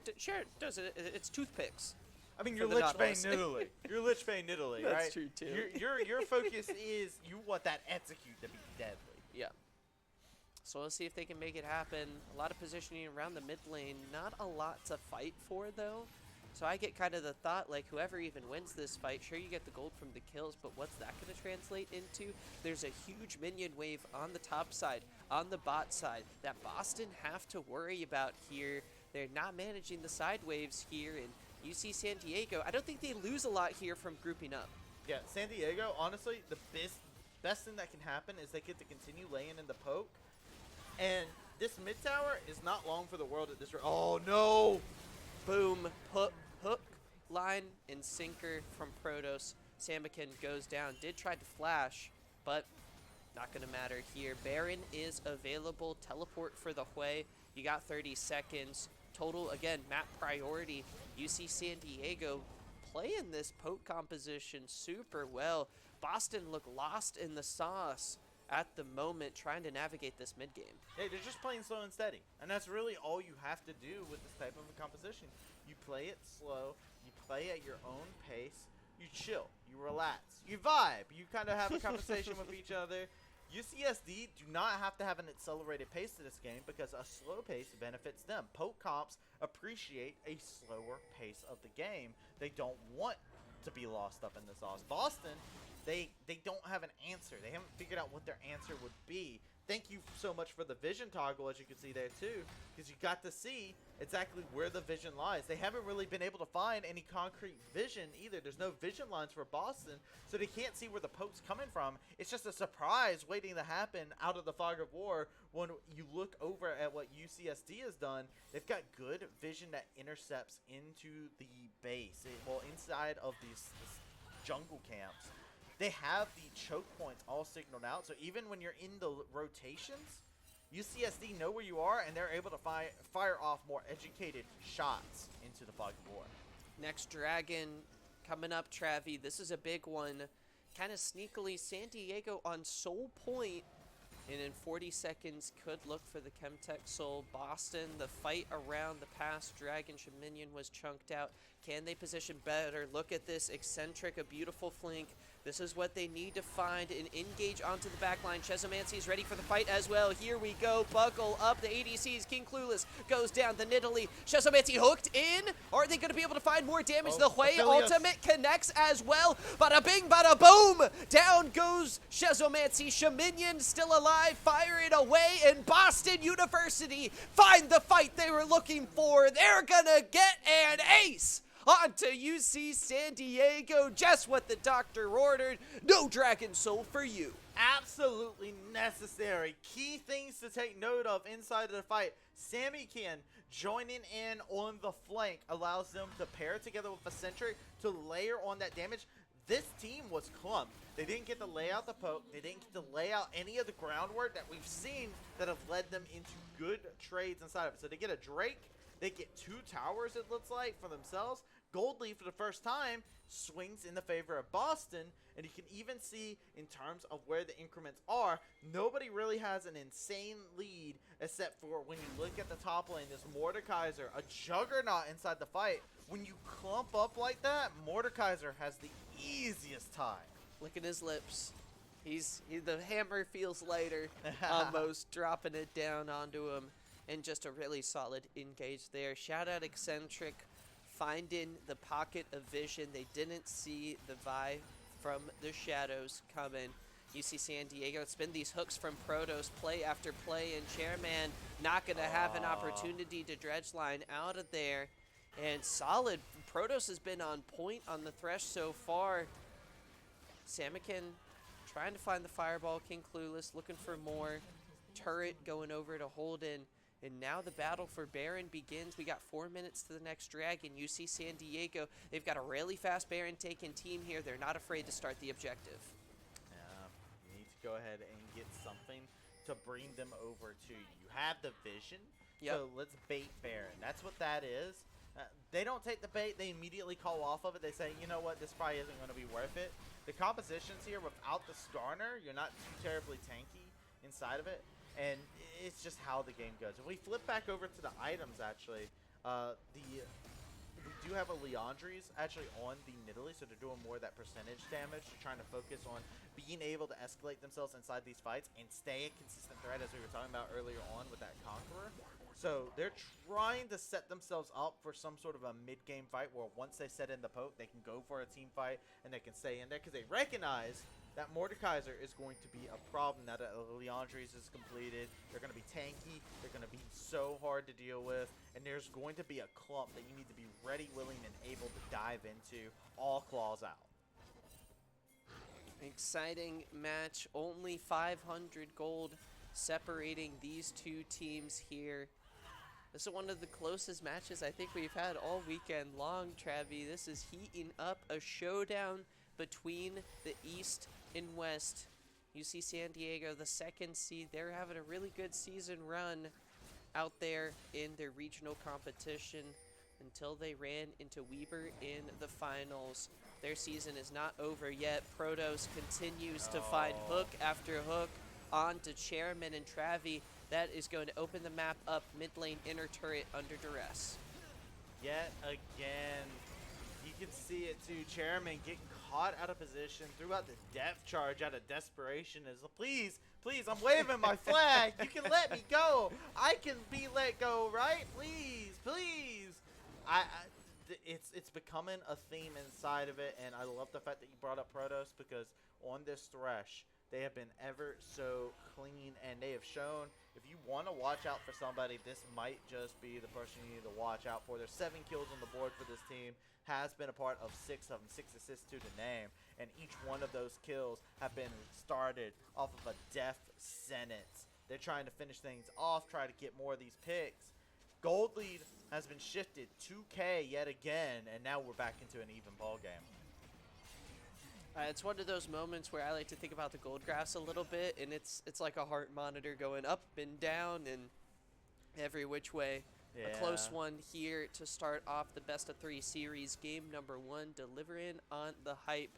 does it. It's toothpicks. I mean, you're the Lich Nautilus. Bane Nidalee. You're Lich Bane Nidalee, right? That's true, too. Your focus is you want that execute to be deadly. Yeah. So we'll see if they can make it happen. A lot of positioning around the mid lane. Not a lot to fight for, though. So I get kind of the thought, like, whoever even wins this fight, sure, you get the gold from the kills, but what's that going to translate into? There's a huge minion wave on the top side, on the bot side, that Boston have to worry about here. They're not managing the side waves here, and UC San Diego, I don't think they lose a lot here from grouping up. Yeah, San Diego, honestly, the best thing that can happen is they get to continue laying in the poke. And this mid tower is not long for the world at this rate. Oh, no! Boom. Hook, line, and sinker from Protoss. Samakin goes down. Did try to flash, but not going to matter here. Baron is available. Teleport for the Hui. You got 30 seconds. Total, again, map priority. UC San Diego playing this poke composition super well. Boston look lost in the sauce at the moment, trying to navigate this mid game. Hey, they're just playing slow and steady. And that's really all you have to do with this type of a composition. You play it slow, you play at your own pace, you chill, you relax, you vibe, you kind of have a conversation with each other. UCSD do not have to have an accelerated pace to this game because a slow pace benefits them. Poke comps appreciate a slower pace of the game. They don't want to be lost up in the sauce. Boston, they don't have an answer. They haven't figured out what their answer would be. Thank you so much for the vision toggle, as you can see there too, because you got to see exactly where the vision lies. They haven't really been able to find any concrete vision either. There's no vision lines for Boston, so they can't see where the poke's coming from. It's just a surprise waiting to happen out of the fog of war. When you look over at what UCSD has done, they've got good vision that intercepts into the base, well, inside of these jungle camps. They have the choke points all signaled out, so even when you're in the rotations, UCSD know where you are, and they're able to fire off more educated shots into the fog of war. Next dragon coming up, Travi. This is a big one. Kind of sneakily, San Diego on soul point, and in 40 seconds could look for the Chemtech Soul. Boston, the fight around the past dragon Shaminian was chunked out. Can they position better? Look at this eccentric, a beautiful flank. This is what they need to find and engage onto the backline. Chesomancy is ready for the fight as well. Here we go. Buckle up. The ADCs. King Clueless goes down. The Nidalee. Chesomancy hooked in. Are they going to be able to find more damage? Oh, the Hui Aphelios. ultimate connects as well. Bada bing, bada boom. Down goes Chesomancy. Shaminian still alive. Fire it away. And Boston University find the fight they were looking for. They're going to get an ace. On to UC San Diego, just what the doctor ordered. No Dragon Soul for you. Absolutely necessary. Key things to take note of inside of the fight. Samakin joining in on the flank allows them to pair together with Eccentric to layer on that damage. This team was clumped. They didn't get to lay out the poke. They didn't get to lay out any of the groundwork that we've seen that have led them into good trades inside of it. So they get a Drake. They get 2 towers, it looks like, for themselves. Gold Leaf, for the first time, swings in the favor of Boston, and you can even see in terms of where the increments are, nobody really has an insane lead except for when you look at the top lane, this Mordekaiser, a juggernaut inside the fight. When you clump up like that, Mordekaiser has the easiest time. Look at his lips. The hammer feels lighter, almost dropping it down onto him, and just a really solid engage there. Shout out Eccentric. Finding the pocket of vision. They didn't see the Vi from the shadows coming. You see San Diego spin these hooks from Protoss play after play, and Chairman not going to have an opportunity to dredge line out of there. And solid. Protoss has been on point on the Thresh so far. Samikin trying to find the fireball. King Clueless looking for more. Turret going over to Holden. And now the battle for Baron begins. We got 4 minutes to the next dragon. You see San Diego. They've got a really fast Baron taking team here. They're not afraid to start the objective. You need to go ahead and get something to bring them over to you. You have the vision, so let's bait Baron. That's what that is. They don't take the bait. They immediately call off of it. They say, you know what, this probably isn't going to be worth it. The compositions here, without the Skarner, you're not too terribly tanky inside of it. And it's just how the game goes. If we flip back over to the items, actually, we do have a Leandri's actually on the Nidalee, so they're doing more of that percentage damage. They're trying to focus on being able to escalate themselves inside these fights and stay a consistent threat, as we were talking about earlier on with that Conqueror. So they're trying to set themselves up for some sort of a mid-game fight where once they set in the poke, they can go for a team fight and they can stay in there because they recognize that Mordekaiser is going to be a problem now that Leandri's is completed. They're going to be tanky. They're going to be so hard to deal with. And there's going to be a clump that you need to be ready, willing, and able to dive into, all claws out. Exciting match. Only 500 gold separating these two teams here. This is one of the closest matches I think we've had all weekend long, Travi. This is heating up, a showdown between the East and West. You see San Diego, the second seed. They're having a really good season run out there in their regional competition until they ran into Weber in the finals. Their season is not over yet. Protoss continues to find hook after hook onto Chairman and Travi. That is going to open the map up mid lane inner turret under duress. Yet again, you can see it too. Chairman getting caught out of position, threw out the depth charge out of desperation. Is please, I'm waving my flag. You can let me go. I can be let go, right? Please. It's becoming a theme inside of it, and I love the fact that you brought up Protoss because on this Thresh, they have been ever so clean, and they have shown if you want to watch out for somebody, this might just be the person you need to watch out for. There's 7 kills on the board for this team. Has been a part of 6 of them, 6 assists to the name, and each one of those kills have been started off of a death sentence. They're trying to finish things off, try to get more of these picks. Gold lead has been shifted 2K yet again, and now we're back into an even ball game. It's one of those moments where I like to think about the gold graphs a little bit, and it's like a heart monitor going up and down and every which way. Yeah. A close one here to start off the best of 3 series, game number 1, delivering on the hype.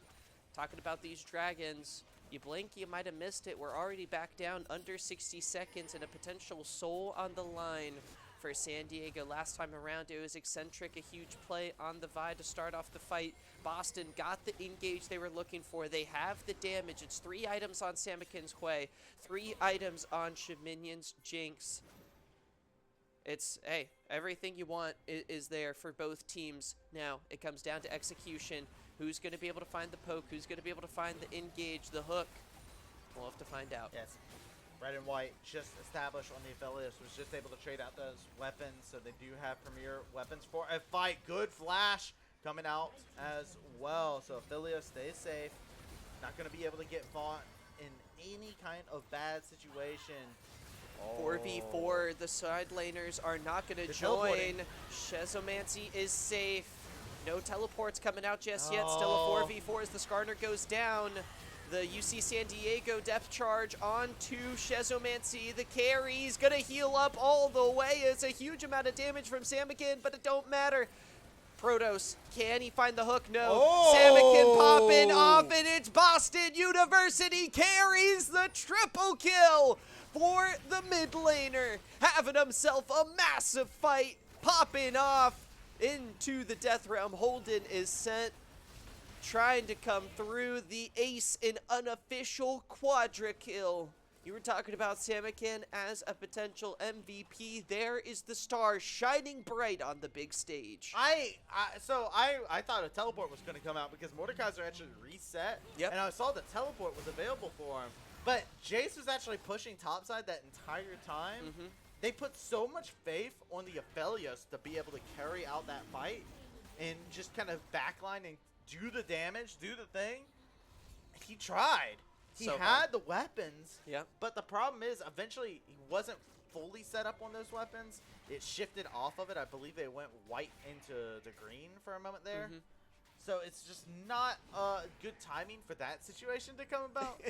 Talking about these dragons, you blink, you might have missed it. We're already back down under 60 seconds and a potential soul on the line for San Diego. Last time around, it was Eccentric, a huge play on the Vi to start off the fight. Boston got the engage they were looking for. They have the damage. It's 3 items on Samikin's Hwei, 3 items on Shaminion's Jinx. It's, hey, everything you want is there for both teams. Now, it comes down to execution. Who's going to be able to find the poke? Who's going to be able to find the engage, the hook? We'll have to find out. Yes. Red and White just established on the Aphelios, was just able to trade out those weapons, so they do have premier weapons for a fight. Good flash coming out as well, so Aphelios stays safe. Not going to be able to get fought in any kind of bad situation. 4v4, the side laners are not going to join. Shezomancy is safe. No teleports coming out just yet. Still a 4v4 as the Skarner goes down. The UC San Diego depth charge onto Shezomancy. The carry's going to heal up all the way. It's a huge amount of damage from Samikin, but it don't matter. Protoss, can he find the hook? No. Samikin popping off, and it's Boston University carries the triple kill for the mid laner. Having himself a massive fight, popping off into the death realm. Holden is sent, trying to come through. The ace in unofficial quadra kill. You were talking about Samikin as a potential MVP. There is the star shining bright on the big stage. I thought a teleport was going to come out because Mordekaiser actually reset. Yep. And I saw the teleport was available for him. But Jace was actually pushing topside that entire time. Mm-hmm. They put so much faith on the Aphelios to be able to carry out that fight and just kind of backline and do the damage, do the thing. He tried. He So had hard. the weapons. Yep. But the problem is, eventually, he wasn't fully set up on those weapons. It shifted off of it. I believe they went white into the green for a moment there. Mhm. So it's just not good timing for that situation to come about.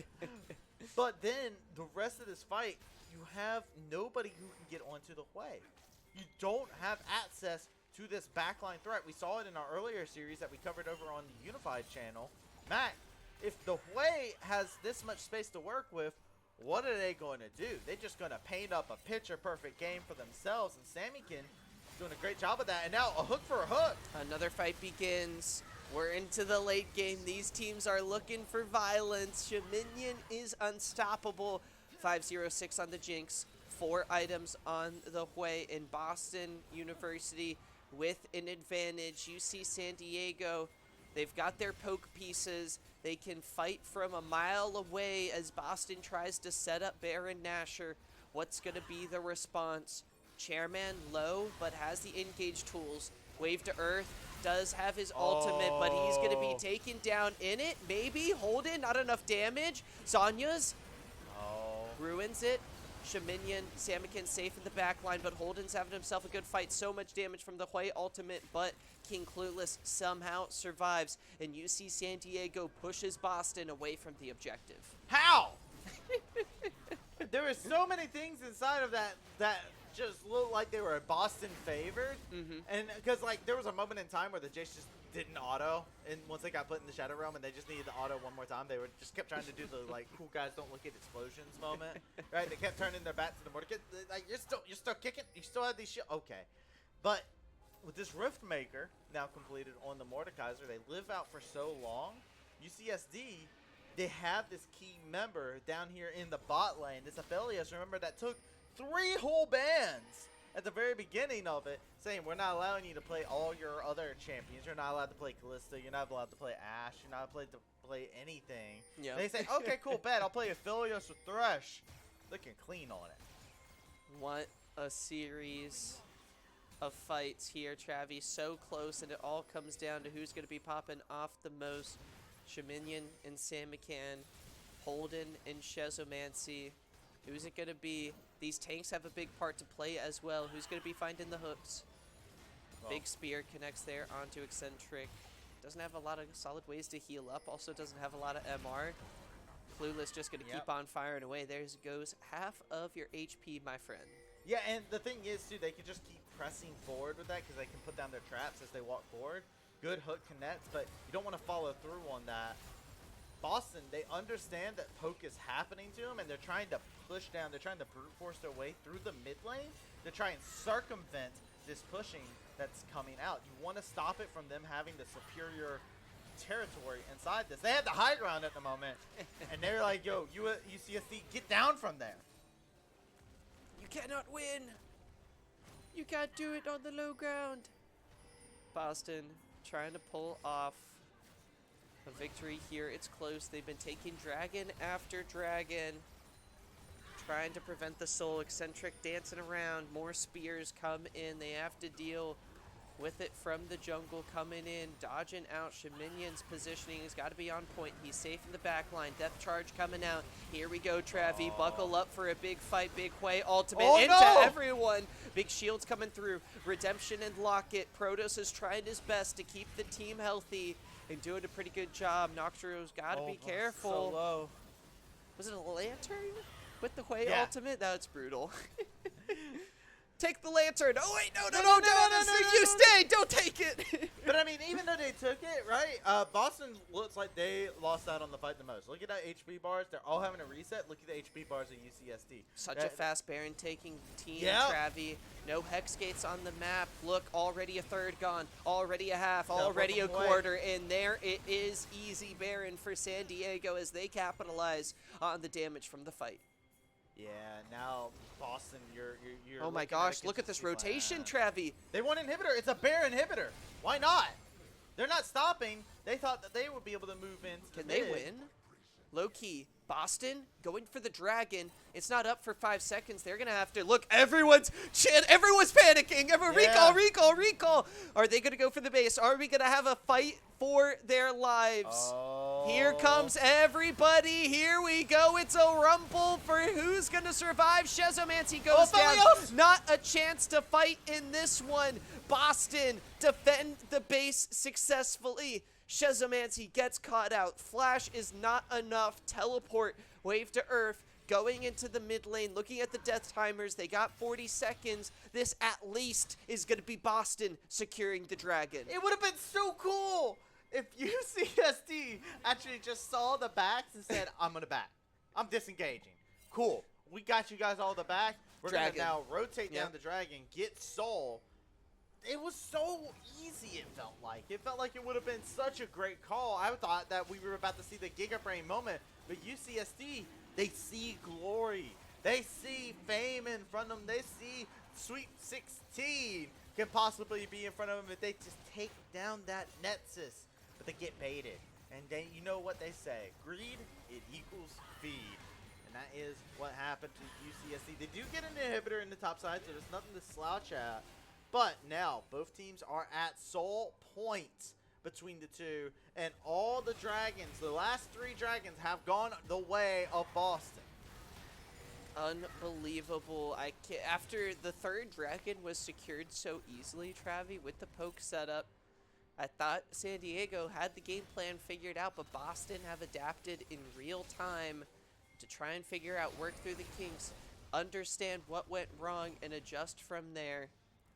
But then the rest of this fight, you have nobody who can get onto the Hui. You don't have access to this backline threat. We saw it in our earlier series that we covered over on the Unified channel. Matt, if the Hui has this much space to work with, what are they going to do? They're just going to paint up a picture-perfect game for themselves, and Samikin is doing a great job of that. And now a hook for a hook. Another fight begins. We're into the late game. These teams are looking for violence. Shaminian is unstoppable. 506 on the Jinx. 4 items on the Hui in Boston University with an advantage. You see San Diego. They've got their poke pieces. They can fight from a mile away as Boston tries to set up Baron Nashor. What's going to be the response? Chairman low, but has the engage tools. Wave to Earth. Does have his ultimate, but he's going to be taken down in it. Maybe. Holden, not enough damage. Zanya's ruins it. Shaminian, Samikin safe in the back line, but Holden's having himself a good fight. So much damage from the Hui ultimate, but King Clueless somehow survives. And you see San Diego pushes Boston away from the objective. How? There were so many things inside of that just looked like they were Boston favored. Mm-hmm. And because like there was a moment in time where the Jace just didn't auto, and once they got put in the Shadow Realm and they just needed the auto one more time, they were just kept trying to do the like cool guys don't look at explosions moment, right? They kept turning their bats to the Mordekaiser. Like you're still kicking, you still have these shit. Okay, but with this Rift Maker now completed on the Mordekaiser, they live out for so long. UCSD, they have this key member down here in the bot lane. This Aphelios, remember, that took 3 whole bans at the very beginning of it, saying we're not allowing you to play all your other champions. You're not allowed to play Kalista. You're not allowed to play Ashe. You're not allowed to play anything. Yeah. They say, okay, cool, bet. I'll play Aphelios with Thresh. Looking clean on it. What a series of fights here, Travi. So close, and it all comes down to who's going to be popping off the most. Shaminian and Samikin, Holden and Shezomancy. Who's it going to be? These tanks have a big part to play as well. Who's going to be finding the hooks? Well, Big spear connects there onto Eccentric. Doesn't have a lot of solid ways to heal up. Also doesn't have a lot of MR. Clueless just going to keep on firing away. There goes half of your HP, my friend. yeah, and the thing is, too, they can just keep pressing forward with that because they can put down their traps as they walk forward. Good hook connects, but you don't want to follow through on that. Boston, they understand that poke is happening to them, and they're trying to push down. They're trying to brute force their way through the mid lane to try and circumvent this pushing that's coming out. You want to stop it from them having the superior territory inside this. They had the high ground at the moment, and they're like, yo, UCSD, get down from there. You cannot win. You can't do it on the low ground. Boston trying to pull off a victory here. It's close. They've been taking dragon after dragon, trying to prevent the soul. Eccentric dancing around. More spears come in. They have to deal with it from the jungle coming in, dodging out. Shaminion's positioning has got to be on point. He's safe in the back line. Death charge coming out. Here we go, Travi. Buckle up for a big fight. Big Hui ultimate into everyone. Big shields coming through. Redemption and Locket. Protoss is trying his best to keep the team healthy and doing a pretty good job. Nocturio's got to be careful. So low. Was it a lantern with the Hui Yeah. ultimate? That's brutal. Take the lantern. Oh, wait, no. You no. stay. Don't take it. But I mean, even though they took it, right? Boston looks like they lost out on the fight the most. Look at that HP bars. They're all having a reset. Look at the HP bars of UCSD. Such a fast Baron taking team, Yeah. Travi. No Hex Gates on the map. Look, already a third gone. Already a half. Teleport Already a them away. quarter. And there it is. Easy Baron for San Diego as they capitalize on the damage from the fight. Yeah, now Boston, you're Oh my looking at a gosh, look at this consistency rotation, plan. Travi. They want inhibitor. It's a bear inhibitor. Why not? They're not stopping. They thought that they would be able to move in. Can they win? Low key. Boston going for the dragon. It's not up for 5 seconds. They're gonna have to look. Everyone's panicking. Yeah. Recall. Are they gonna go for the base? Are we gonna have a fight for their lives? Oh. Here comes everybody. Here we go. It's a rumble for who's gonna survive. Shezomancy goes down. Felios! Not a chance to fight in this one. Boston defend the base successfully. Shezomancy gets caught out. Flash is not enough. Teleport, wave to earth, going into the mid lane, looking at the death timers. They got 40 seconds. This at least is going to be Boston securing the dragon. It would have been so cool if UCSD actually just saw the backs and said, I'm going to back. I'm disengaging. Cool. We got you guys all the back. We're going to Dragon. now rotate down Yep. the dragon, get Soul. It was so easy, it felt like. It felt like it would have been such a great call. I thought that we were about to see the Giga Brain moment, but UCSD, they see glory. They see fame in front of them. They see Sweet 16 can possibly be in front of them if they just take down that Nexus. But they get baited. And then you know what they say. Greed, it equals feed. And that is what happened to UCSD. They do get an inhibitor in the top side, so there's nothing to slouch at. But now, both teams are at soul point between the two. And all the dragons, the last 3 dragons, have gone the way of Boston. Unbelievable. After the 3rd dragon was secured so easily, Travi, with the poke setup, I thought San Diego had the game plan figured out, but Boston have adapted in real time to try and figure out, work through the kinks, understand what went wrong, and adjust from there.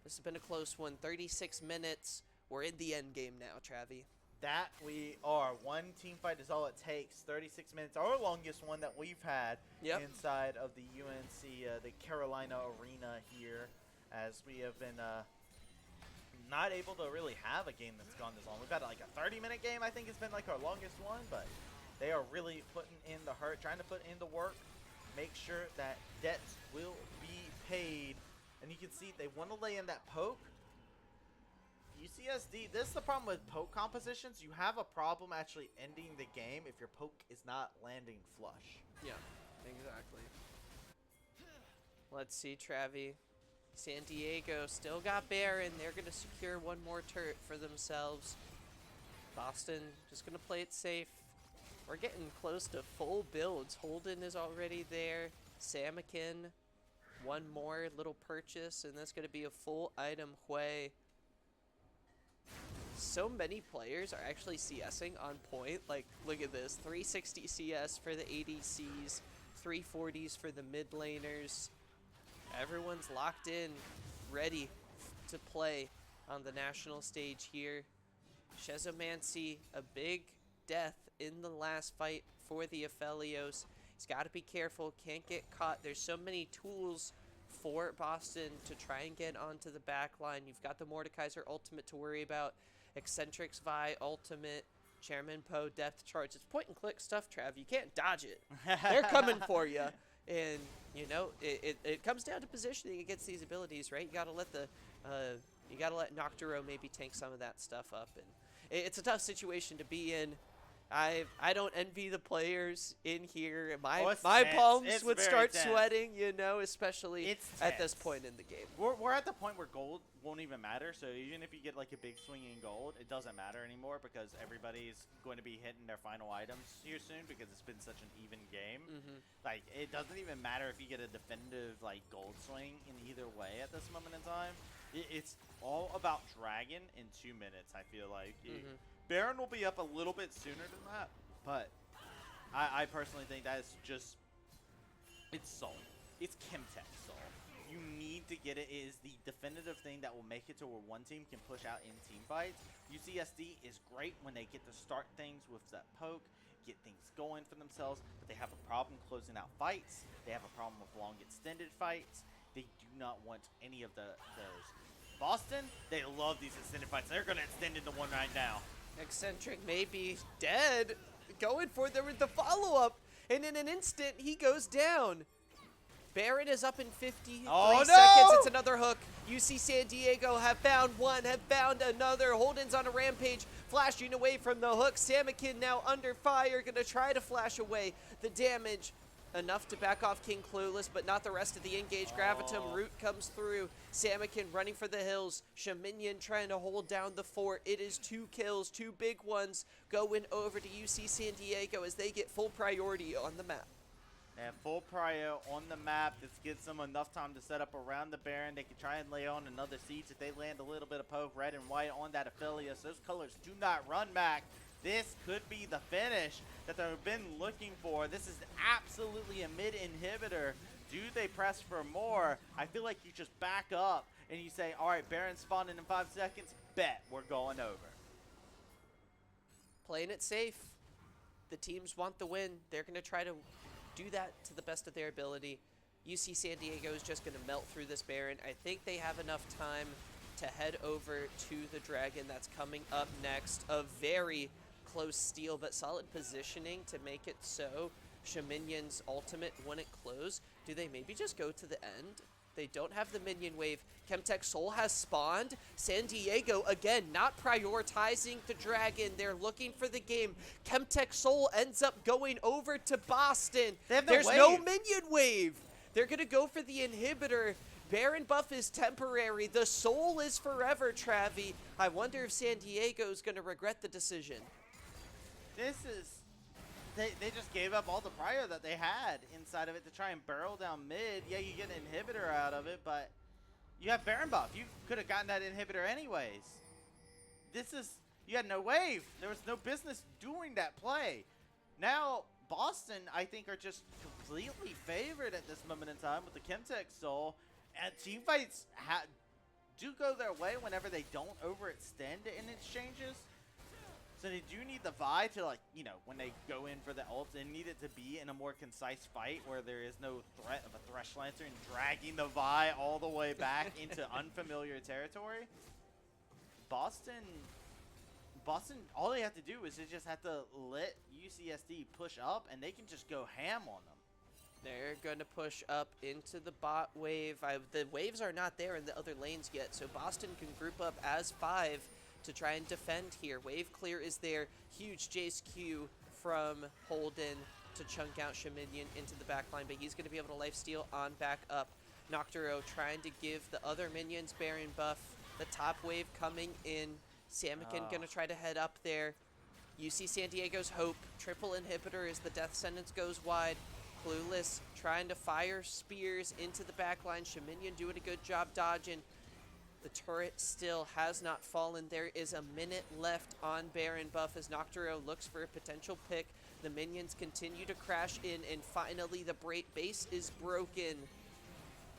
This has been a close one. 36 minutes. We're in the end game now, Travi. That we are. One team fight is all it takes. 36 minutes, our longest one that we've had inside of the UNC, the Carolina Arena here, as we have been not able to really have a game that's gone this long. We've had like a 30-minute game, I think it's been like our longest one, but they are really putting in the hurt, trying to put in the work, make sure that debts will be paid. And you can see they want to lay in that poke. UCSD, this is the problem with poke compositions. You have a problem actually ending the game if your poke is not landing flush. Yeah, exactly. Let's see, Travi. San Diego still got Baron. They're going to secure one more turret for themselves. Boston just going to play it safe. We're getting close to full builds. Holden is already there. Samakin. One more little purchase, and that's going to be a full item Hui. So many players are actually CSing on point. Like, look at this. 360 CS for the ADCs, 340s for the mid laners. Everyone's locked in, ready to play on the national stage here. Shezomancy, a big death in the last fight for the Aphelios. He's got to be careful, can't get caught. There's so many tools for Boston to try and get onto the back line. You've got the Mordekaiser ultimate to worry about, Eccentric's Vi ultimate, Chairman Poe depth charge. It's point and click stuff, Trav. You can't dodge it. They're coming for you. And, you know, it comes down to positioning against these abilities, right? You got to let Nocturo maybe tank some of that stuff up. And it's a tough situation to be in. I don't envy the players in here. My palms would start sweating, you know, especially at this point in the game. We're at the point where gold won't even matter. So even if you get like a big swing in gold, it doesn't matter anymore because everybody's going to be hitting their final items here soon because it's been such an even game. Like, it doesn't even matter if you get a definitive like gold swing in either way at this moment in time. It's all about dragon in 2 minutes, I feel like. Baron will be up a little bit sooner than that, but I personally think that is just, it's Soul. It's Chemtech Soul. You need to get it. It is the definitive thing that will make it to where one team can push out in team fights. UCSD is great when they get to start things with that poke, get things going for themselves, but they have a problem closing out fights. They have a problem with long extended fights. They do not want any of those. Boston, they love these extended fights. They're going to extend into one right now. Eccentric may be dead. Going for the follow-up. And in an instant, he goes down. Baron is up in 53 Oh, seconds. no! It's another hook. UC San Diego have found one, have found another. Holden's on a rampage, flashing away from the hook. Samakin now under fire, gonna try to flash away the damage. Enough to back off King Clueless, but not the rest of the engage. Gravitum Root comes through. Samakin running for the hills. Shaminian trying to hold down the fort. It is 2 kills, 2 big ones going over to UC San Diego as they get full priority on the map. And full prio on the map. This gives them enough time to set up around the Baron. They can try and lay on another siege if they land a little bit of poke, red and white on that Aphelios. Those colors do not run back. This could be the finish that they've been looking for. This is absolutely a mid inhibitor. Do they press for more? I feel like you just back up and you say, all right, Baron spawning in 5 seconds. Bet we're going over. Playing it safe. The teams want the win. They're going to try to do that to the best of their ability. UC San Diego is just going to melt through this Baron. I think they have enough time to head over to the Dragon that's coming up next. A very close steal, but solid positioning to make it so Shaminion's ultimate wouldn't close. Do they maybe just go to the end? They don't have the minion wave. Chemtech Soul has spawned. San Diego, again, not prioritizing the Dragon. They're looking for the game. Chemtech Soul ends up going over to Boston. There's no minion wave. They're going to go for the inhibitor. Baron buff is temporary. The Soul is forever, Travi. I wonder if San Diego's going to regret the decision. This is... They just gave up all the prio that they had inside of it to try and barrel down mid. Yeah, you get an inhibitor out of it, but you have Baron buff. You could have gotten that inhibitor anyways. You had no wave. There was no business doing that play. Now, Boston, I think, are just completely favored at this moment in time with the Chemtech Soul. And teamfights do go their way whenever they don't overextend in exchanges. So they do need the Vi to, like, you know, when they go in for the ult, they need it to be in a more concise fight where there is no threat of a Thresh Lancer and dragging the Vi all the way back into unfamiliar territory. Boston, all they have to do is they just have to let UCSD push up and they can just go ham on them. They're going to push up into the bot wave. The waves are not there in the other lanes yet, so Boston can group up as 5 to try and defend here. Wave clear is there. Huge Jace Q from Holden to chunk out Shaminian into the backline, but he's going to be able to lifesteal on back up. Nocturo trying to give the other minions Baron buff. The top wave coming in. Samakin going to try to head up there. UC San Diego's hope. Triple inhibitor as the death sentence goes wide. Clueless trying to fire spears into the backline. Shaminian doing a good job dodging. The turret still has not fallen. There is a minute left on Baron buff as Nocturo looks for a potential pick. The minions continue to crash in, and finally the base is broken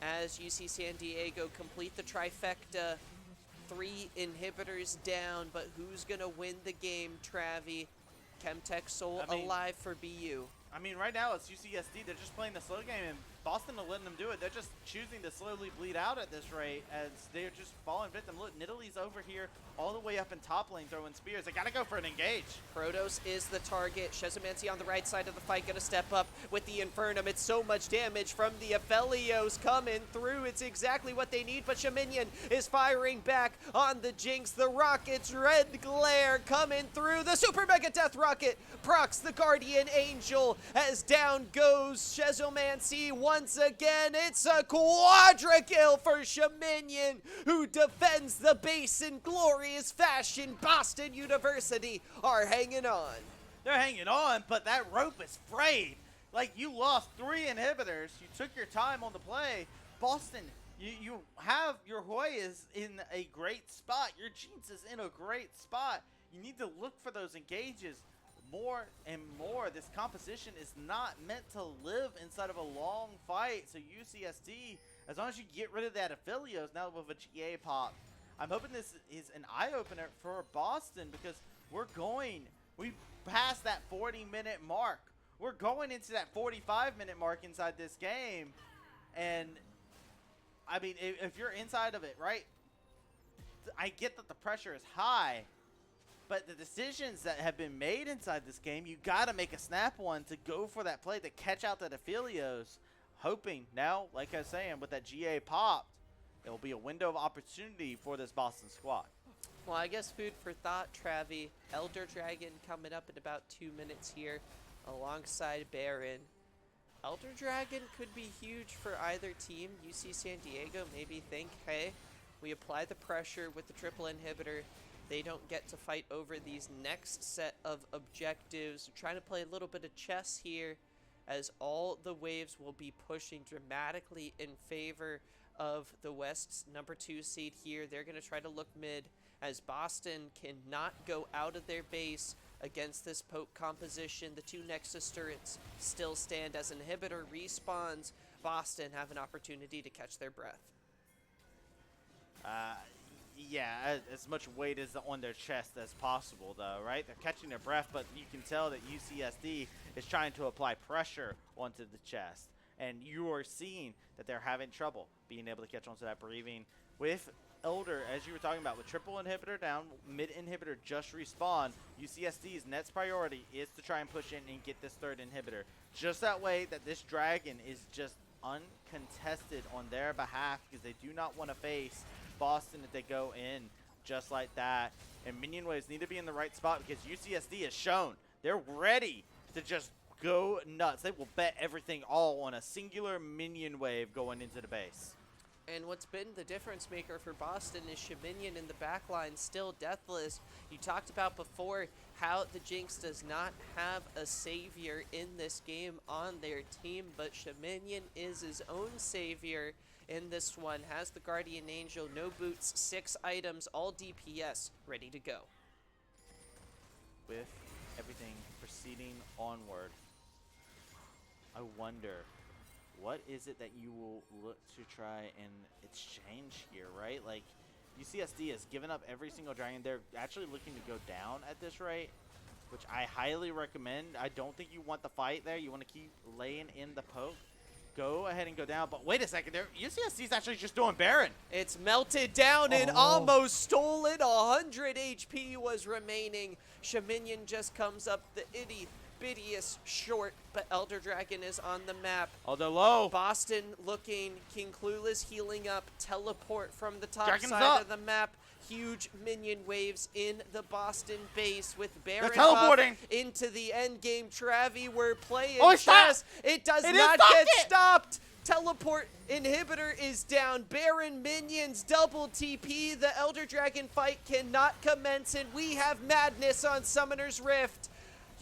as UC San Diego complete the trifecta. 3 inhibitors down, but who's going to win the game, Travi? Chemtech Soul alive for BU. I mean, right now it's UCSD. They're just playing the slow game, and Boston are letting them do it. They're just choosing to slowly bleed out at this rate as they're just falling victim. Look, Nidalee's over here all the way up in top lane throwing spears. They got to go for an engage. Protoss is the target. Shezomancy on the right side of the fight going to step up with the Infernum. It's so much damage from the Aphelios coming through. It's exactly what they need, but Shaminian is firing back on the Jinx. The Rocket's red glare coming through. The Super Mega Death Rocket procs the Guardian Angel as down goes Shezomancy once again. It's a quadra kill for Shaminian, who defends the base in glorious fashion. Boston University are hanging on. They're hanging on, but that rope is frayed. Like, you lost 3 inhibitors. You took your time on the play. Boston, you have your Hoyas in a great spot. Your Jinx is in a great spot. You need to look for those engages more and more. This composition is not meant to live inside of a long fight. So UCSD, as long as you get rid of that Aphelios now with a GA pop, I'm hoping this is an eye-opener for Boston because we passed that 40-minute mark. We're going into that 45-minute mark inside this game. And, I mean, if you're inside of it, right, I get that the pressure is high, but the decisions that have been made inside this game, you got to make a snap one to go for that play to catch out that Aphelios. hoping now, like I was saying, with that GA popped, it will be a window of opportunity for this Boston squad. Well, I guess food for thought, Travi. Elder Dragon coming up in about 2 minutes here alongside Baron. Elder Dragon could be huge for either team. UC San Diego maybe think, hey, we apply the pressure with the triple inhibitor. They don't get to fight over these next set of objectives. We're trying to play a little bit of chess here as all the waves will be pushing dramatically in favor of the West's number 2 seed here. They're going to try to look mid as Boston cannot go out of their base against this poke composition. The 2 Nexus turrets still stand as inhibitor respawns. Boston have an opportunity to catch their breath. Yeah, as much weight as on their chest as possible, though, right? They're catching their breath, but you can tell that UCSD is trying to apply pressure onto the chest. And you are seeing that they're having trouble being able to catch onto that breathing. With Elder, as you were talking about, with triple inhibitor down, mid inhibitor just respawn, UCSD's next priority is to try and push in and get this 3rd inhibitor. Just that way that this dragon is just uncontested on their behalf, because they do not want to face Boston if they go in just like that. And minion waves need to be in the right spot, because UCSD has shown they're ready to just go nuts. They will bet everything all on a singular minion wave going into the base. And what's been the difference maker for Boston is Shaminian in the backline still deathless. You talked about before how the Jinx does not have a savior in this game on their team, but Shaminian is his own savior in this one. Has the Guardian Angel, no boots, 6 items, all DPS, ready to go. With everything proceeding onward, I wonder, what is it that you will look to try and exchange here, right? Like, UCSD has given up every single dragon. They're actually looking to go down at this rate, which I highly recommend. I don't think you want the fight there. You want to keep laying in the poke. Go ahead and go down. But wait a second. UCSD's actually just doing Baron. It's melted down and almost stolen. 100 HP was remaining. Shaminian just comes up the itty-bittiest short, but Elder Dragon is on the map. Although low. Boston looking, King Clueless healing up, teleport from the top Dragon's side up. of the map. Huge minion waves in the Boston base with Baron They're teleporting buff into the end game. Travi, we're playing chess. It does It not is get stopped. stopped. Teleport inhibitor is down. Baron minions double TP. The Elder Dragon fight cannot commence, and we have madness on Summoner's Rift.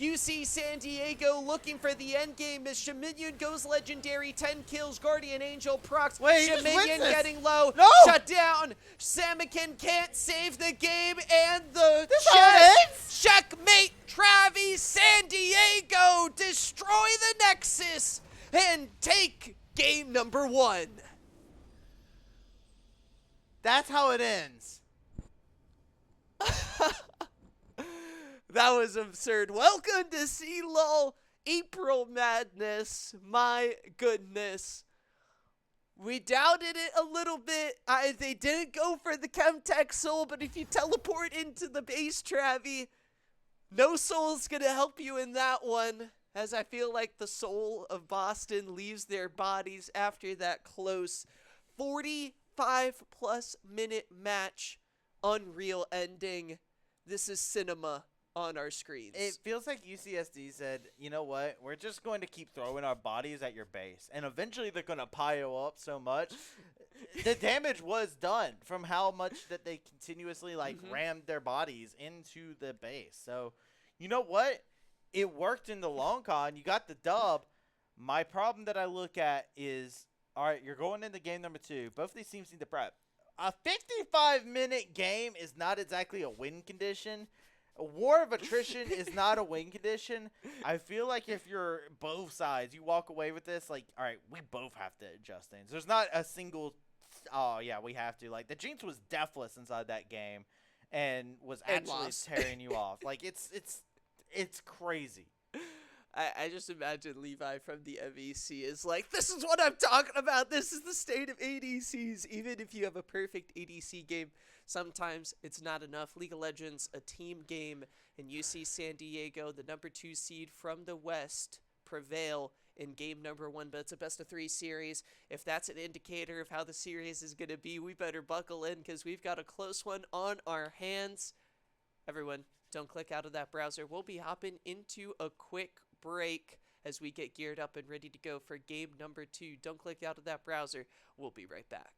UC San Diego looking for the end game as Shaminian goes legendary. 10 kills, Guardian Angel procs. Wait, he just wins Shaminian this. getting low. No! Shut down. Samikin can't save the game, and the This how it ends? checkmate. Travi, San Diego destroy the Nexus and take game number 1. That's how it ends. That was absurd. Welcome to CLoL April Madness. My goodness. We doubted it a little bit. They didn't go for the Chemtech Soul, but if you teleport into the base, Travi, no soul's going to help you in that one, as I feel like the soul of Boston leaves their bodies after that close 45-plus minute match. Unreal ending. This is cinema on our screens. It feels like UCSD said, you know what, we're just going to keep throwing our bodies at your base, and eventually they're going to pile up so much. The damage was done from how much that they continuously rammed their bodies into the base. So, you know what? It worked in the long con. You got the dub. My problem that I look at is, all right, you're going into game number 2. Both of these teams need to prep. A 55-minute game is not exactly a win condition. A war of attrition is not a win condition. I feel like if you're both sides, you walk away with this, like, all right, we both have to adjust things. There's not a single, oh, yeah, we have to. Like, the Jinx was deathless inside that game and was actually tearing you off. Like, it's crazy. I just imagine Levi from the MEC is like, this is what I'm talking about. This is the state of ADCs. Even if you have a perfect ADC game, sometimes it's not enough. League of Legends, a team game, and UC San Diego, the number 2 seed from the West, prevail in game number 1, but it's a best of 3 series. If that's an indicator of how the series is going to be, we better buckle in because we've got a close one on our hands. Everyone, don't click out of that browser. We'll be hopping into a quick break as we get geared up and ready to go for game number 2. Don't click out of that browser. We'll be right back.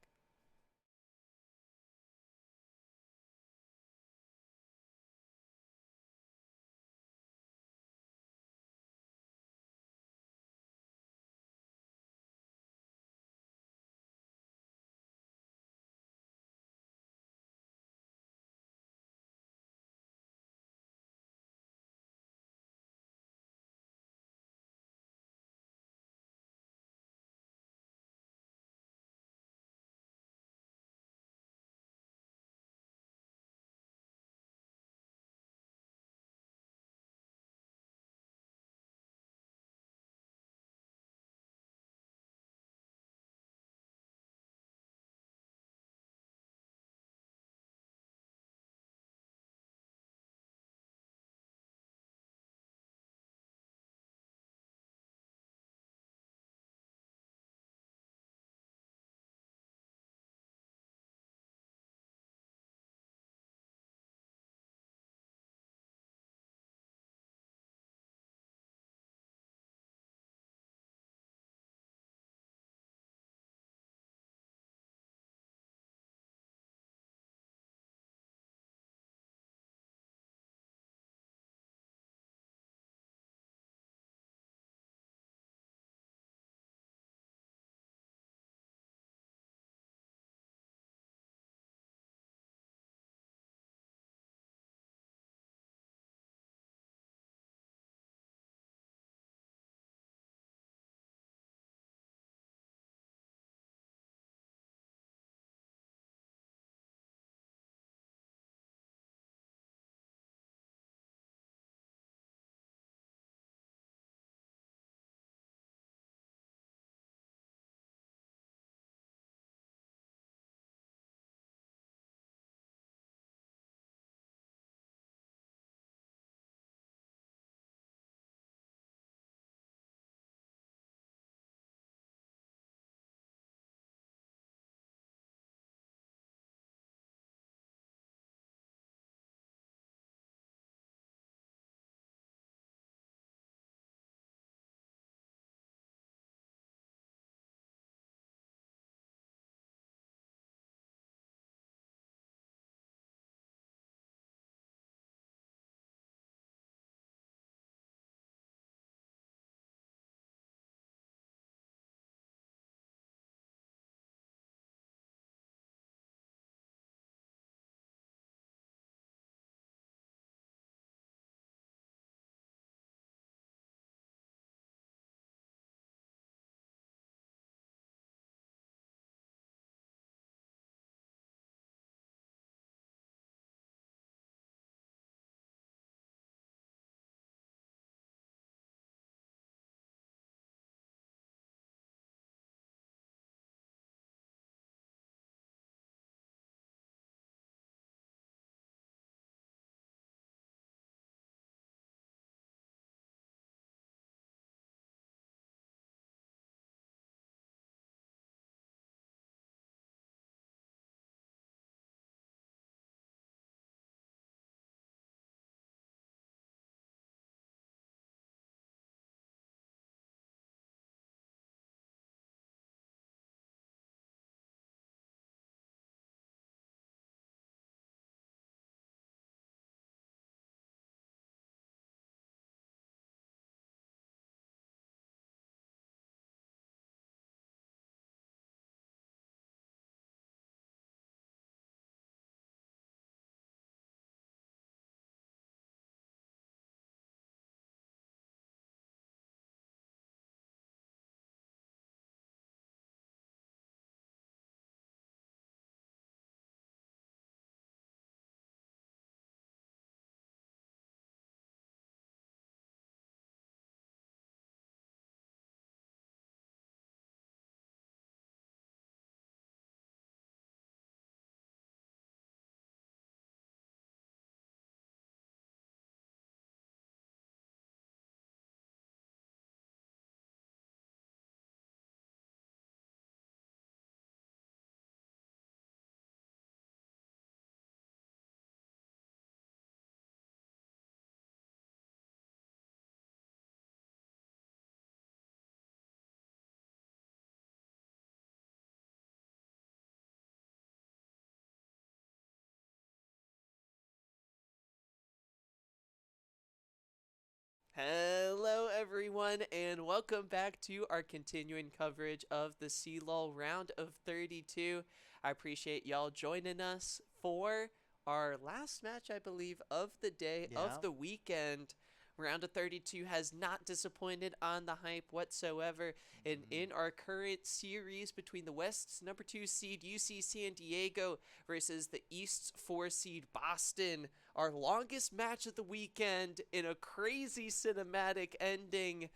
Hello, everyone, and welcome back to our continuing coverage of the CLoL round of 32. I appreciate y'all joining us for our last match, I believe, of the day, of the weekend. Round of 32 has not disappointed on the hype whatsoever. And in our current series between the West's number 2 seed UC San Diego versus the East's 4 seed Boston, our longest match of the weekend in a crazy cinematic ending,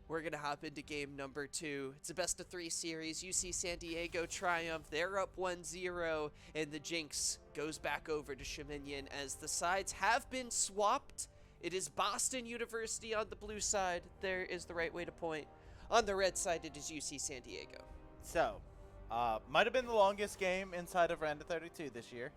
we're going to hop into game number 2. It's a best of 3 series. UC San Diego triumph. They're up 1-0, and the Jinx goes back over to Shaminian as the sides have been swapped. It is Boston University on the blue side. There is the right way to point. On the red side, it is UC San Diego. So, might have been the longest game inside of round of 32 this year.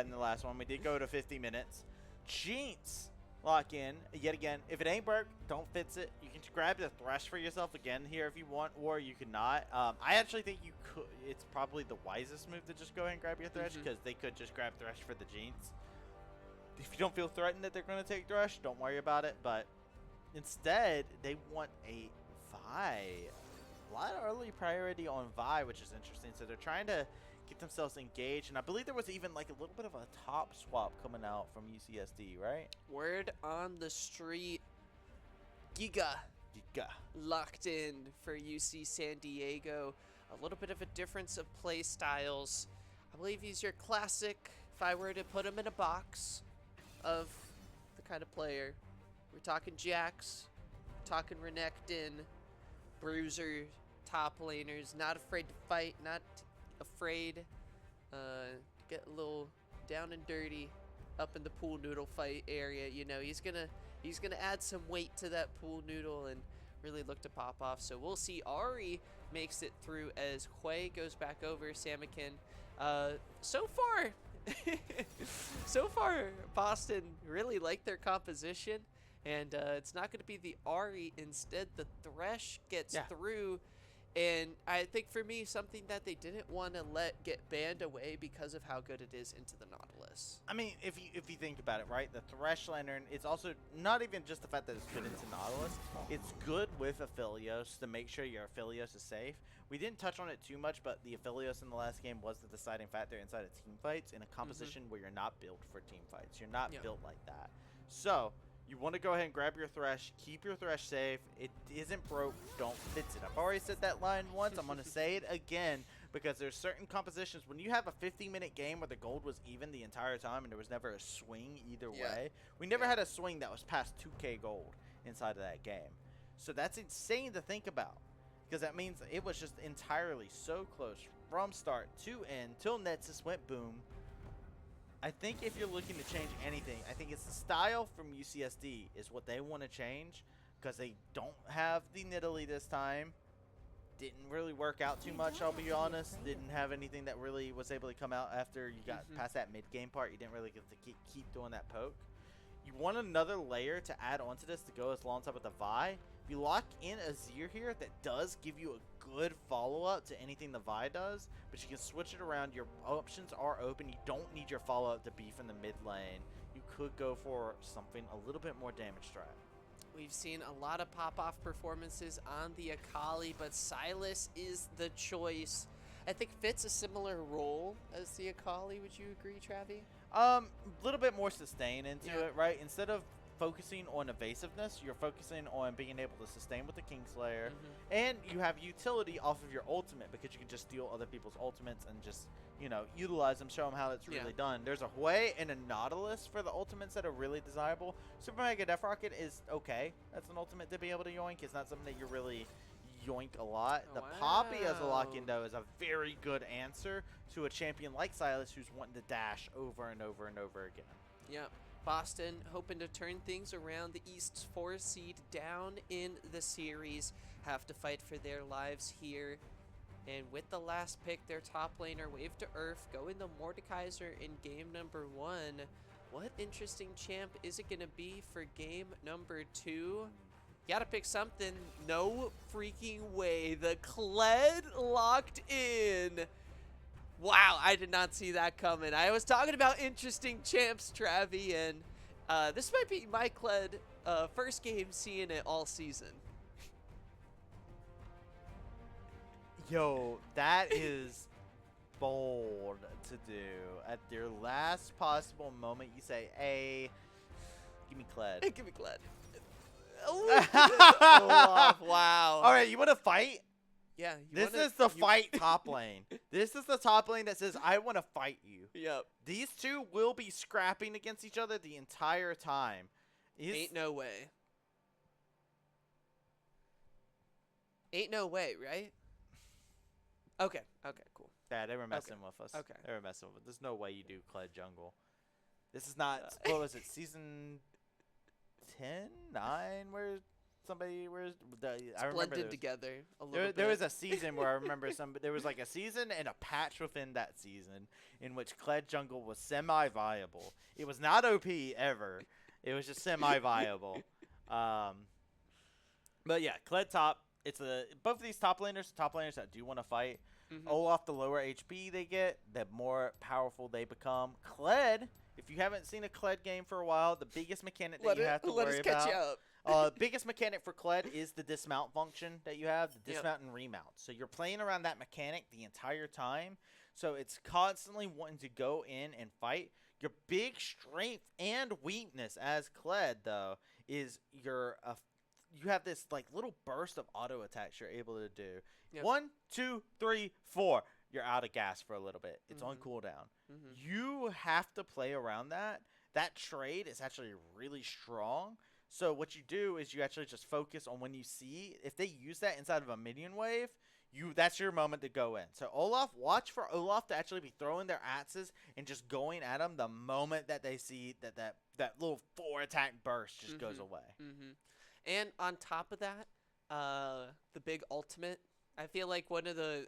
In the last one, we did go to 50 minutes. Jinx lock in yet again. If it ain't broke, don't fix it. You can grab the Thresh for yourself again here if you want, or you could not. I actually think you could. It's probably the wisest move to just go ahead and grab your Thresh because they could just grab Thresh for the Jinx. If you don't feel threatened that they're going to take Thresh, don't worry about it. But instead, they want a Vi. A lot of early priority on Vi, which is interesting. So they're trying to get themselves engaged. And I believe there was even like a little bit of a top swap coming out from UCSD, right? Word on the street. Giga locked in for UC San Diego. A little bit of a difference of play styles. I believe he's your classic, if I were to put him in a box, of the kind of player. We're talking Jax, talking Renekton, bruiser, top laners, not afraid to fight, not afraid to get a little down and dirty up in the pool noodle fight area. You know, he's gonna add some weight to that pool noodle and really look to pop off. So we'll see. Ari makes it through as Hui goes back over Samikin. So far, Boston really like their composition, and it's not going to be the Ari. Instead, the Thresh gets through, and I think for me, something that they didn't want to let get banned away because of how good it is into the Nautilus. I mean, if you think about it, right, the Thresh Lantern, it's also not even just the fact that it's good into Nautilus. It's good with Aphelios to make sure your Aphelios is safe. We didn't touch on it too much, but the Aphelios in the last game was the deciding factor inside of team fights in a composition where you're not built for team fights. You're not built like that. So you want to go ahead and grab your Thresh, keep your Thresh safe. It isn't broke, don't fix it. I've already said that line once. I'm going to say it again because there's certain compositions. When you have a 50-minute game where the gold was even the entire time and there was never a swing either way. We never had a swing that was past 2K gold inside of that game. So that's insane to think about. Because that means it was just entirely so close from start to end till Nexus went boom. I think if you're looking to change anything, I think it's the style from UCSD is what they want to change because they don't have the Nidalee this time. Didn't really work out too much, I'll be honest. Didn't have anything that really was able to come out after you got past that mid-game part. You didn't really get to keep doing that poke. You want another layer to add onto this to go as long with the Vi. If you lock in a Azir here, that does give you a good follow-up to anything the Vi does, but you can switch it around. Your options are open. You don't need your follow-up to be from the mid lane. You could go for something a little bit more damage strat. We've seen a lot of pop-off performances on the Akali, but Sylas is the choice. I think fits a similar role as the Akali. Would you agree, Travi? A little bit more sustain into it, right? Instead of focusing on evasiveness, you're focusing on being able to sustain with the Kingslayer, and you have utility off of your ultimate because you can just steal other people's ultimates and just, you know, utilize them, show them how it's really done. There's a Hui and a Nautilus for the ultimates that are really desirable. Super Mega Death Rocket is okay. That's an ultimate to be able to yoink. It's not something that you really yoink a lot. The Poppy as a lock-in, though, is a very good answer to a champion like Sylas who's wanting to dash over and over and over again. Yep. Boston hoping to turn things around. The East's 4 seed down in the series have to fight for their lives here. And with the last pick, their top laner, Wave to Earth, going the Mordekaiser in game number 1. What interesting champ is it going to be for game number 2? Gotta pick something. No freaking way. The Kled locked in. Wow, I did not see that coming. I was talking about interesting champs, Travi, and this might be my Kled First game seeing it all season. Yo, that is bold to do. At your last possible moment, you say, hey, give me Kled. Give me Kled. Oh, wow. All right, you want to fight? Yeah. This is the fight top lane. This is the top lane that says, I want to fight you. Yep. These two will be scrapping against each other the entire time. Ain't no way. Ain't no way, right? Okay. Okay, cool. Yeah, they were messing with us. Okay. They were messing with us. There's no way you do Kled jungle. This is not, what was it, season 10, 9, where somebody, I remember Blended together a little bit. there was a season where I remember there was like a season and a patch within that season in which Kled jungle was semi-viable. It was not OP ever. It was just semi-viable. But yeah, Kled top. It's both of these top laners that do want to fight. Mm-hmm. Olaf, the lower HP they get, the more powerful they become. Kled, if you haven't seen a Kled game for a while, the biggest mechanic that you have to worry about. Let us catch you up. Biggest mechanic for Kled is the dismount function that you have, the dismount and remount. So you're playing around that mechanic the entire time. So it's constantly wanting to go in and fight. Your big strength and weakness as Kled, though, is you have this like little burst of auto attacks you're able to do. Yep. 1, 2, 3, 4. You're out of gas for a little bit. It's on cooldown. You have to play around that. That trade is actually really strong. So what you do is you actually just focus on when you see if they use that inside of a minion wave. That's your moment to go in. So Olaf, watch for Olaf to actually be throwing their axes and just going at them the moment that they see that little 4 attack burst just goes away. And on top of that, the big ultimate, I feel like one of the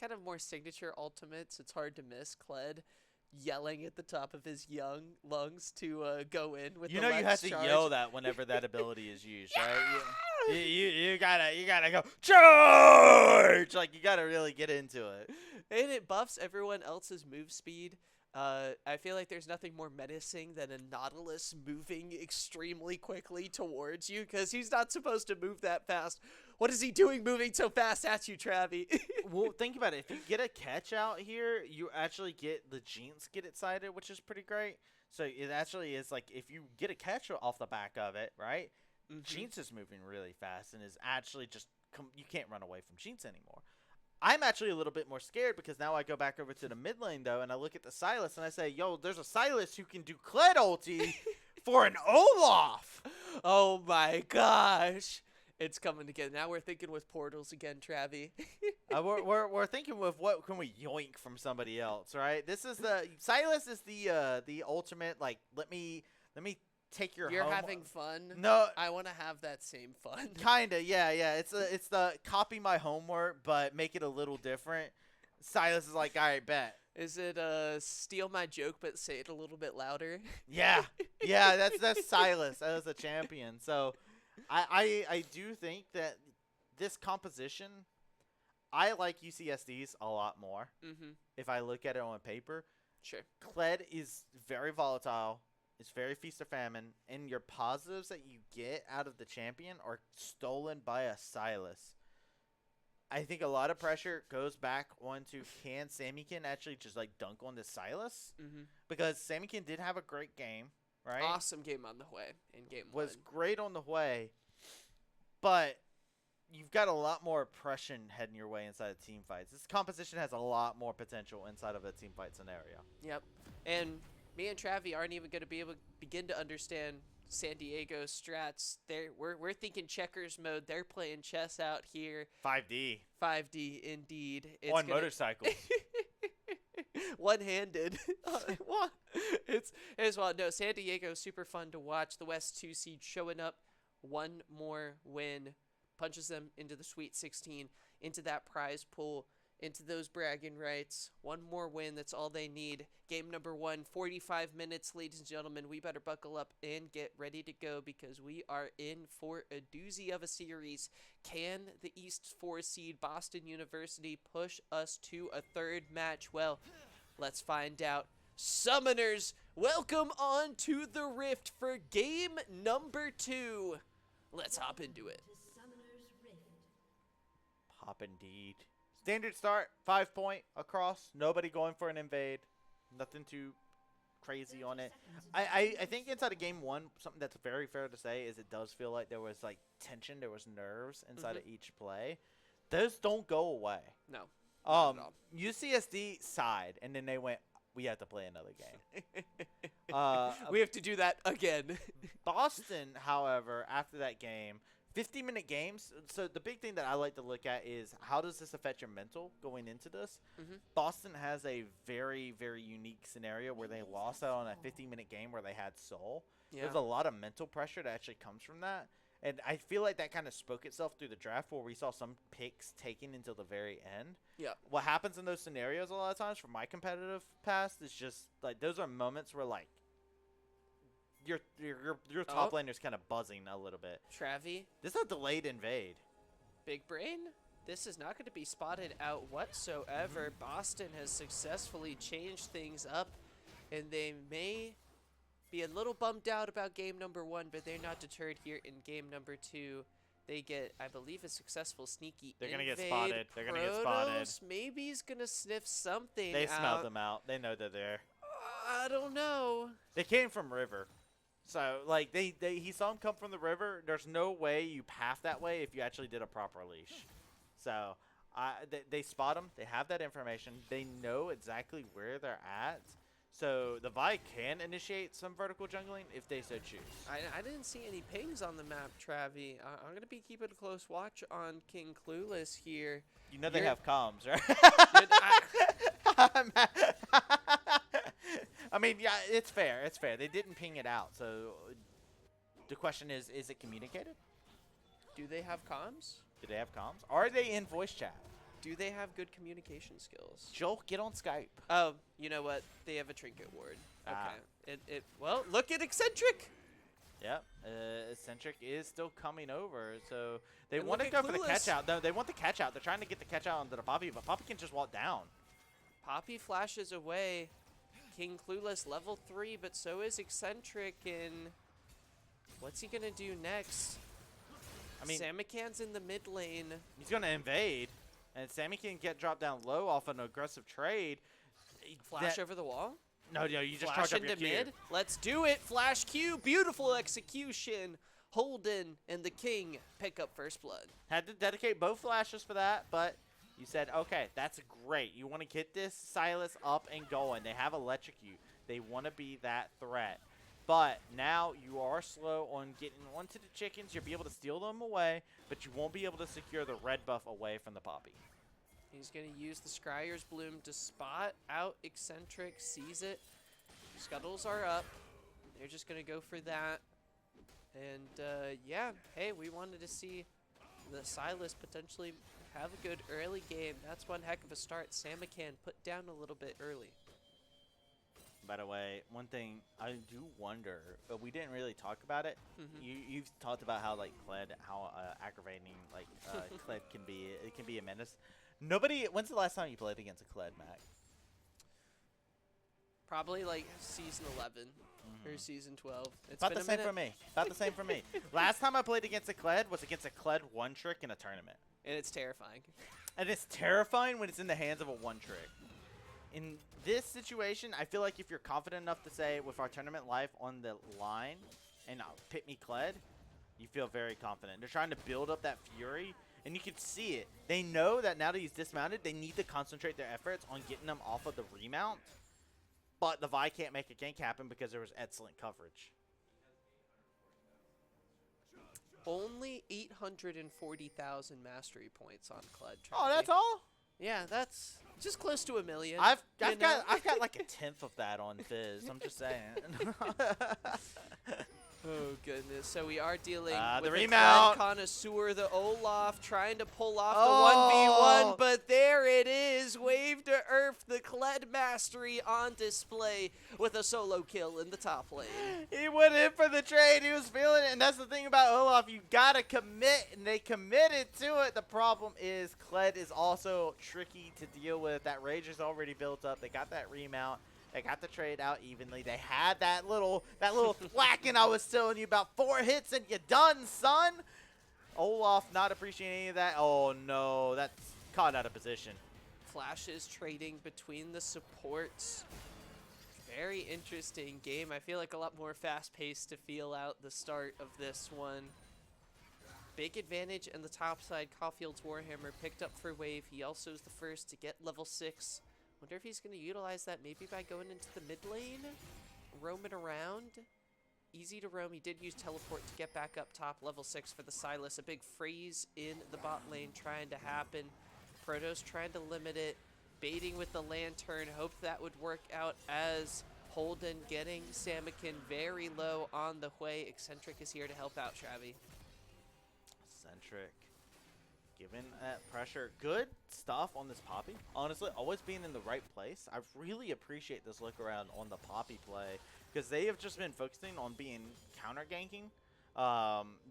kind of more signature ultimates, it's hard to miss, Kled yelling at the top of his young lungs to go in with you the know you have to charge. yell that whenever that ability is used, right? You gotta go charge, like you gotta really get into it. And it buffs everyone else's move speed. I feel like there's nothing more menacing than a Nautilus moving extremely quickly towards you, because he's not supposed to move that fast. What is he doing moving so fast at you, Travi? Well, think about it. If you get a catch out here, you actually get the Jinx get it sighted, which is pretty great. So it actually is like if you get a catch off the back of it, right? Jinx is moving really fast and is actually just you can't run away from Jinx anymore. I'm actually a little bit more scared because now I go back over to the mid lane, though, and I look at the Sylas, and I say, yo, there's a Sylas who can do Kled ulti for an Olaf. Oh, my gosh. It's coming together. Now we're thinking with portals again, Travi. We're thinking with what can we yoink from somebody else, right? This is Sylas is the ultimate, like, let me take your You're home. having fun? No. I want to have that same fun. Kinda, yeah. It's the copy my homework, but make it a little different. Sylas is like, all right, bet. Is it steal my joke but say it a little bit louder? Yeah, that's Sylas as a champion. So, I do think that this composition, I like UCSDs a lot more. If I look at it on paper, sure. Kled is very volatile. It's very feast or famine, and your positives that you get out of the champion are stolen by a Sylas. I think a lot of pressure goes back onto can Sammykin actually just like dunk on this Sylas? Because Sammykin did have a great game, right? Awesome game on the way in game one. Was great on the way, but you've got a lot more oppression heading your way inside of team fights. This composition has a lot more potential inside of a team fight scenario. Yep, and me and Travi aren't even going to be able to begin to understand San Diego's strats. We're thinking checkers mode. They're playing chess out here. 5D. 5D, indeed. On motorcycles. One-handed. It's well, no, San Diego's super fun to watch. The West 2 seed showing up. One more win. Punches them into the Sweet 16, into that prize pool, into those bragging rights. One more win, that's all they need. Game number 1, 45 minutes, ladies and gentlemen. We better buckle up and get ready to go because we are in for a doozy of a series. Can the East 4 seed Boston University push us to a third match? Well, let's find out. Summoners, welcome on to the Rift for game number 2. Let's hop into it. Pop indeed. Standard start, 5-point across. Nobody going for an invade. Nothing too crazy on it. I think inside of game 1, something that's very fair to say is it does feel like there was like tension, there was nerves inside of each play. Those don't go away. No. Not at all. UCSD sighed, and then they went, we have to play another game. We have to do that again. Boston, however, after that game, 50-minute games. So the big thing that I like to look at is how does this affect your mental going into this? Boston has a very, very unique scenario where they lost out on a 50-minute game where they had Soul. Yeah. There's a lot of mental pressure that actually comes from that. And I feel like that kind of spoke itself through the draft where we saw some picks taken until the very end. Yeah. What happens in those scenarios a lot of times from my competitive past is just like those are moments where like your top laner's kind of buzzing a little bit. Travi. This is a delayed invade. Big Brain. This is not going to be spotted out whatsoever. Boston has successfully changed things up, and they may be a little bummed out about game number 1, but they're not deterred here in game number 2. They get, I believe, a successful sneaky They're going to invade. get spotted. They're going to get spotted. Protoss, maybe he's going to sniff something They out. smelled them out. They know they're there. I don't know. They came from river. So, like, he saw him come from the river. There's no way you path that way if you actually did a proper leash. So, they spot him. They have that information. They know exactly where they're at. So, the Vi can initiate some vertical jungling if they so choose. I didn't see any pings on the map, Travi. I'm going to be keeping a close watch on King Clueless here. You know they have comms, right? I mean, yeah, it's fair. It's fair. They didn't ping it out. So, the question is it communicated? Do they have comms? Do they have comms? Are they in voice chat? Do they have good communication skills? Joel, get on Skype. Oh, you know what? They have a trinket ward. Ah. Okay. Well, look at Eccentric. Yep. Eccentric is still coming over, so they And want to look go at for the Clueless. catch out. No, they want the catch out. They're trying to get the catch out onto the Poppy, but Poppy can just walk down. Poppy flashes away. King Clueless level 3, but so is Eccentric. And what's he gonna do next? I mean, Samican's in the mid lane. he's going to invade, and Sammy can get dropped down low off an aggressive trade. Flash over the wall. No, you just Flash charge up your into Q. mid. Let's do it. Flash Q. Beautiful execution. Holden and the King pick up first blood. Had to dedicate both flashes for that, but you said, okay, that's great. You want to get this Silas up and going. They have electrocute. They want to be that threat. But now you are slow on getting onto the chickens. You'll be able to steal them away, but you won't be able to secure the red buff away from the Poppy. He's going to use the Scryer's Bloom to spot out Eccentric, sees it. Scuttles are up. They're just going to go for that. And, yeah, hey, we wanted to see the Silas potentially have a good early game. That's one heck of a start. Samican put down a little bit early. By the way, one thing I do wonder, but we didn't really talk about it. You've talked about how, like, Kled, how aggravating, like, Kled can be. It can be a menace. When's the last time you played against a Kled, Mac? Probably like season 11 or season 12. It's About been the a same minute. for me. About the same for me. Last time I played against a Kled was against a Kled one trick in a tournament. And it's terrifying. And it's terrifying when it's in the hands of a one trick. In this situation, I feel like if you're confident enough to say, with our tournament life on the line, and pit me Kled, you feel very confident. They're trying to build up that fury, and you can see it. They know that now that he's dismounted, they need to concentrate their efforts on getting him off of the remount. But the Vi can't make a gank happen because there was excellent coverage. Only 840,000 mastery points on Kled. Oh, that's all? Yeah, that's just close to 1 million. I've got like a tenth of that on Fizz. I'm just saying. Oh goodness! So we are dealing the with a remount. Kled connoisseur, the Olaf, trying to pull off Oh. the 1v1, but there it is, wave to earth, the Kled mastery on display with a solo kill in the top lane. He went in for the trade. He was feeling it, and that's the thing about Olaf. You gotta commit, and they committed to it. The problem is Kled is also tricky to deal with. That rage is already built up. They got that remount. They got the trade out evenly. They had that little thwacking I was telling you about. 4 hits and you're done, son. Olaf not appreciating any of that. Oh, no. That's caught out of position. Flashes trading between the supports. Very interesting game. I feel like a lot more fast-paced to feel out the start of this one. Big advantage in the top side. Caulfield's Warhammer picked up for wave. He also is the first to get level 6. Wonder if he's going to utilize that maybe by going into the mid lane, roaming around. Easy to roam. He did use teleport to get back up top, level 6 for the Silas. A big freeze in the bot lane trying to happen. Protoss trying to limit it, baiting with the lantern. Hoped that would work out as Holden getting Samikin very low on the way. Eccentric is here to help out Travi. Eccentric. Given that pressure. Good stuff on this Poppy. Honestly, always being in the right place. I really appreciate this look around on the Poppy play because they have just been focusing on being counter ganking.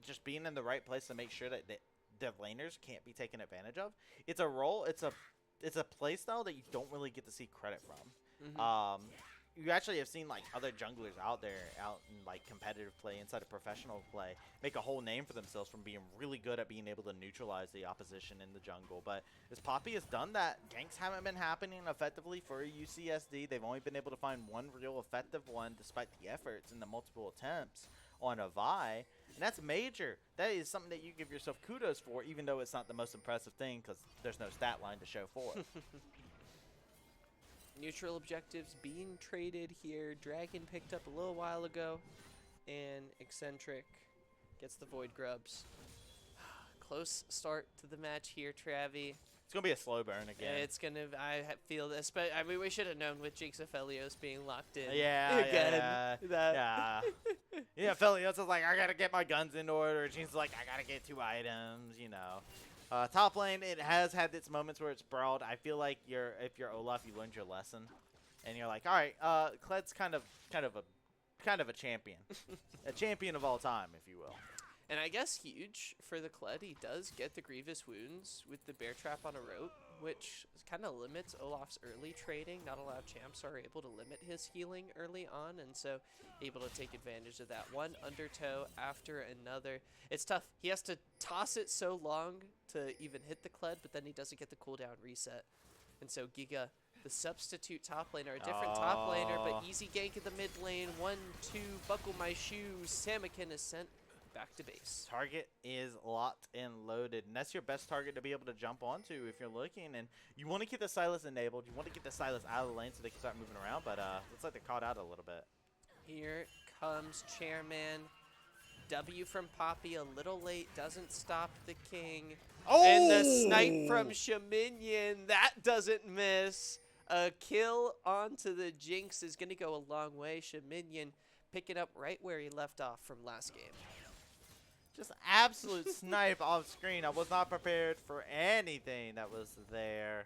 Just being in the right place to make sure that the laners can't be taken advantage of. It's a role, it's a play style that you don't really get to see credit from. You actually have seen like other junglers out in like competitive play, inside of professional play, make a whole name for themselves from being really good at being able to neutralize the opposition in the jungle. But as Poppy has done that, ganks haven't been happening effectively for UCSD. They've only been able to find one real effective one despite the efforts and the multiple attempts on a Vi. And that's major. That is something that you give yourself kudos for, even though it's not the most impressive thing because there's no stat line to show for it. Neutral objectives being traded here. Dragon picked up a little while ago. And Eccentric gets the Void Grubs. Close start to the match here, Travi. It's going to be a slow burn again. Yeah, it's going to, feel this, but I mean, we should have known with Jinx Aphelios being locked in. Yeah, again. yeah. Yeah, Felios is like, I got to get my guns in order. Jinx is like, I got to get 2 items, you know. Top lane, it has had its moments where it's brawled. I feel like if you're Olaf, you learned your lesson, and you're like, all right, Kled's kind of a champion, a champion of all time, if you will. And I guess huge for the Kled, he does get the Grievous Wounds with the Bear Trap on a rope, which kind of limits Olaf's early trading. Not a lot of champs are able to limit his healing early on, and so able to take advantage of that. One undertow after another. It's tough. He has to toss it so long to even hit the Kled, but then he doesn't get the cooldown reset. And so Giga, the substitute top laner, a different top laner, but easy gank in the mid lane. 1, 2, buckle my shoes. Samikin is sent back to base. Target is locked and loaded, and that's your best target to be able to jump onto if you're looking. And you want to get the Silas enabled. You want to get the Silas out of the lane so they can start moving around, but looks like they're caught out a little bit. Here comes Chairman. W from Poppy, a little late, doesn't stop the king. Oh! And the snipe from Shaminian, that doesn't miss. A kill onto the Jinx is going to go a long way. Shaminian picking up right where he left off from last game. Just absolute snipe off screen. I was not prepared for anything that was there.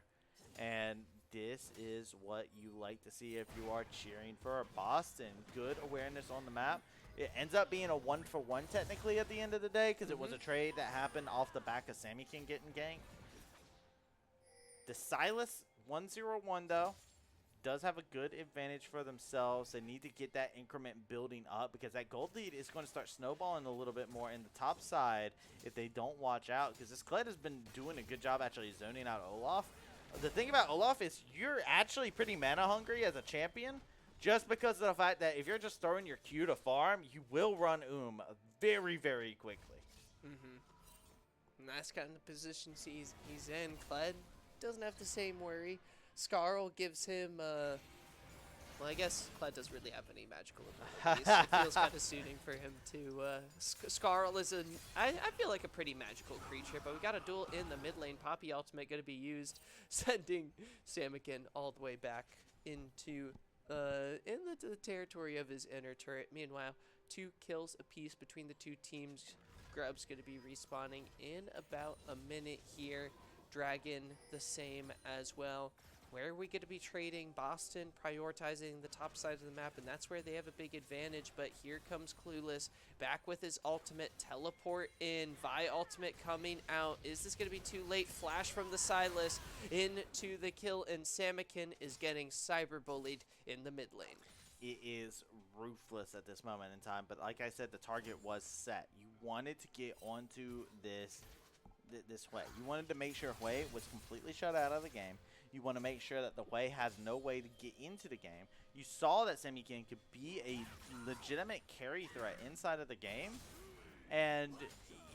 And this is what you like to see if you are cheering for Boston. Good awareness on the map. It ends up being a 1-for-1 technically at the end of the day because it was a trade that happened off the back of Samikin getting ganked. The Silas 1-0-1 though does have a good advantage for themselves. They need to get that increment building up because that gold lead is going to start snowballing a little bit more in the top side if they don't watch out, because this Kled has been doing a good job actually zoning out Olaf. The thing about Olaf is you're actually pretty mana hungry as a champion just because of the fact that if you're just throwing your Q to farm, you will run very, very quickly. And that's kind of the position he's in. Kled doesn't have the same worry. Skarl gives him, well, I guess Kled doesn't really have any magical abilities. It feels kind of suiting for him to, Skarl is I feel like a pretty magical creature, but we got a duel in the mid lane. Poppy ultimate going to be used, sending Samikin all the way back into, in the territory of his inner turret. Meanwhile, 2 kills apiece between the 2 teams. Grub's going to be respawning in about a minute here. Dragon the same as well. where are we going to be trading? Boston prioritizing the top side of the map, and that's where they have a big advantage. But here comes Clueless back with his ultimate. Teleport in. Vi ultimate coming out. Is this going to be too late? Flash from the Silas into the kill, and Samikin is getting cyberbullied in the mid lane. It is ruthless at this moment in time, but like I said, the target was set. You wanted to get onto this way. You wanted to make sure Hui was completely shut out of the game. You want to make sure that the Hui has no way to get into the game. You saw that Samikin could be a legitimate carry threat inside of the game, and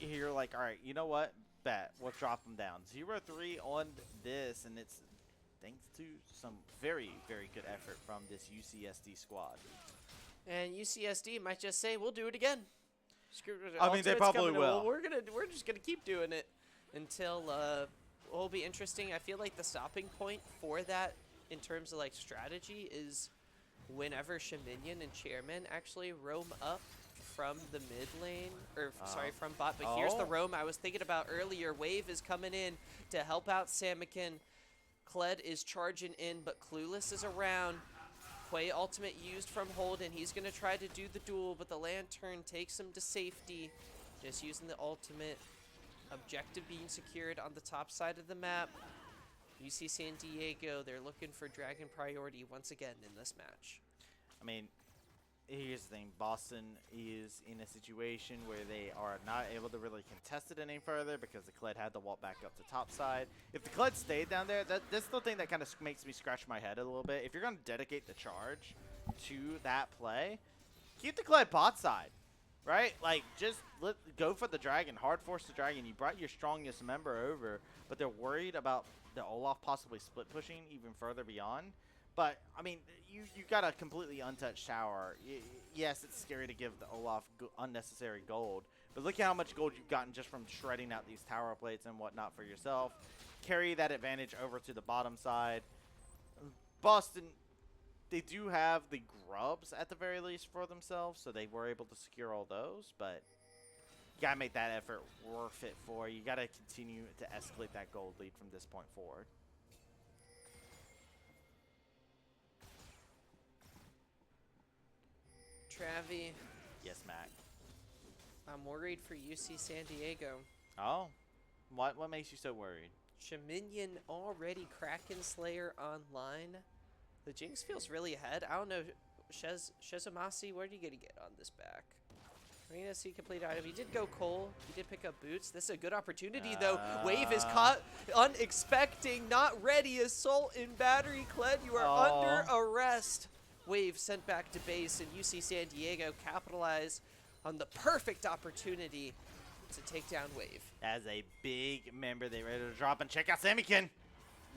you're like, all right, you know what? Bet we'll drop him down. 0-3 on this, and it's thanks to some very, very good effort from this UCSD squad. And UCSD might just say, "We'll do it again." I mean, they probably will. We're just gonna keep doing it until it'll be interesting. I feel like the stopping point for that in terms of like strategy is whenever Shaminian and Chairman actually roam up from the mid lane, or sorry, from bot. But here's the roam I was thinking about earlier. Wave is coming in to help out Samikin. Kled is charging in, but Clueless is around. Hui ultimate used from hold, and he's going to try to do the duel, but the Lantern takes him to safety. Just using the ultimate. Objective being secured on the top side of the map. UC San Diego, they're looking for Dragon priority once again in this match. I mean, here's the thing. Boston is in a situation where they are not able to really contest it any further because the Kled had to walk back up to top side. If the Kled stayed down there, that's the thing that kind of makes me scratch my head a little bit. If you're going to dedicate the charge to that play, keep the Kled bot side, right? Like, just go for the Dragon, hard force the Dragon. You brought your strongest member over, but they're worried about the Olaf possibly split pushing even further beyond. But, I mean, you got a completely untouched tower. Yes, it's scary to give the Olaf unnecessary gold, but look at how much gold you've gotten just from shredding out these tower plates and whatnot for yourself. Carry that advantage over to the bottom side. Boston, they do have the grubs at the very least for themselves, so they were able to secure all those, but you got to make that effort worth it for you. You got to continue to escalate that gold lead from this point forward. Travi. Yes, Mac. I'm worried for UC San Diego. Oh, what makes you so worried? Shaminian already Kraken Slayer online. The Jinx feels really ahead. I don't know, Shezamasi, where are you gonna get on this back? We're gonna see complete item. He did go Cole. He did pick up boots. This is a good opportunity though. Wave is caught unexpecting, not ready. Assault in battery. Kled, you are under arrest. Wave sent back to base, and UC San Diego capitalize on the perfect opportunity to take down Wave. As a big member, they ready to drop and check out Samikin.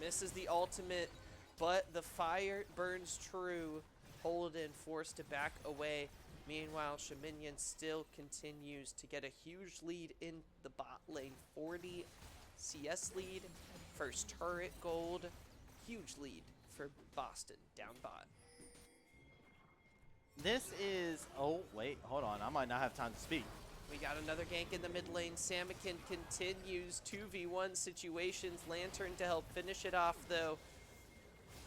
Misses the ultimate, but the fire burns true. Holden forced to back away. Meanwhile, Shaminian still continues to get a huge lead in the bot lane. 40 CS lead, first turret gold. Huge lead for Boston down bot. This is, oh, wait, hold on. I might not have time to speak. We got another gank in the mid lane. Samikin continues 2v1 situations. Lantern to help finish it off, though.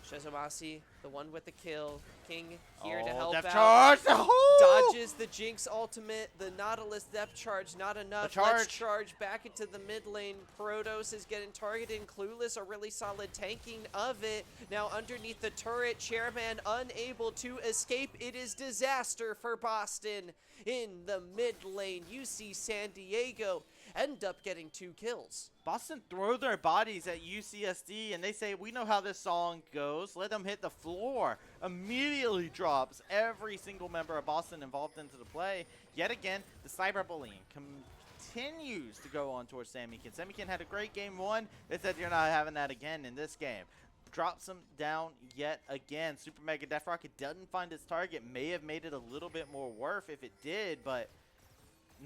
Shezamasi, the one with the kill. King here to help depth out. Charge. Dodges the Jinx ultimate. The Nautilus depth charge, not enough. Let's charge back into the mid lane. Protoss is getting targeted. Clueless, a really solid tanking of it. Now underneath the turret, Chairman unable to escape. It is disaster for Boston in the mid lane. UC San Diego end up getting 2 kills. Boston throw their bodies at UCSD, and they say, we know how this song goes. Let them hit the floor. Immediately drops every single member of Boston involved into the play. Yet again, the cyberbullying continues to go on towards Samikin. Samikin had a great game 1. They said, you're not having that again in this game. Drops him down yet again. Super Mega Death Rocket doesn't find its target. May have made it a little bit more worth if it did, but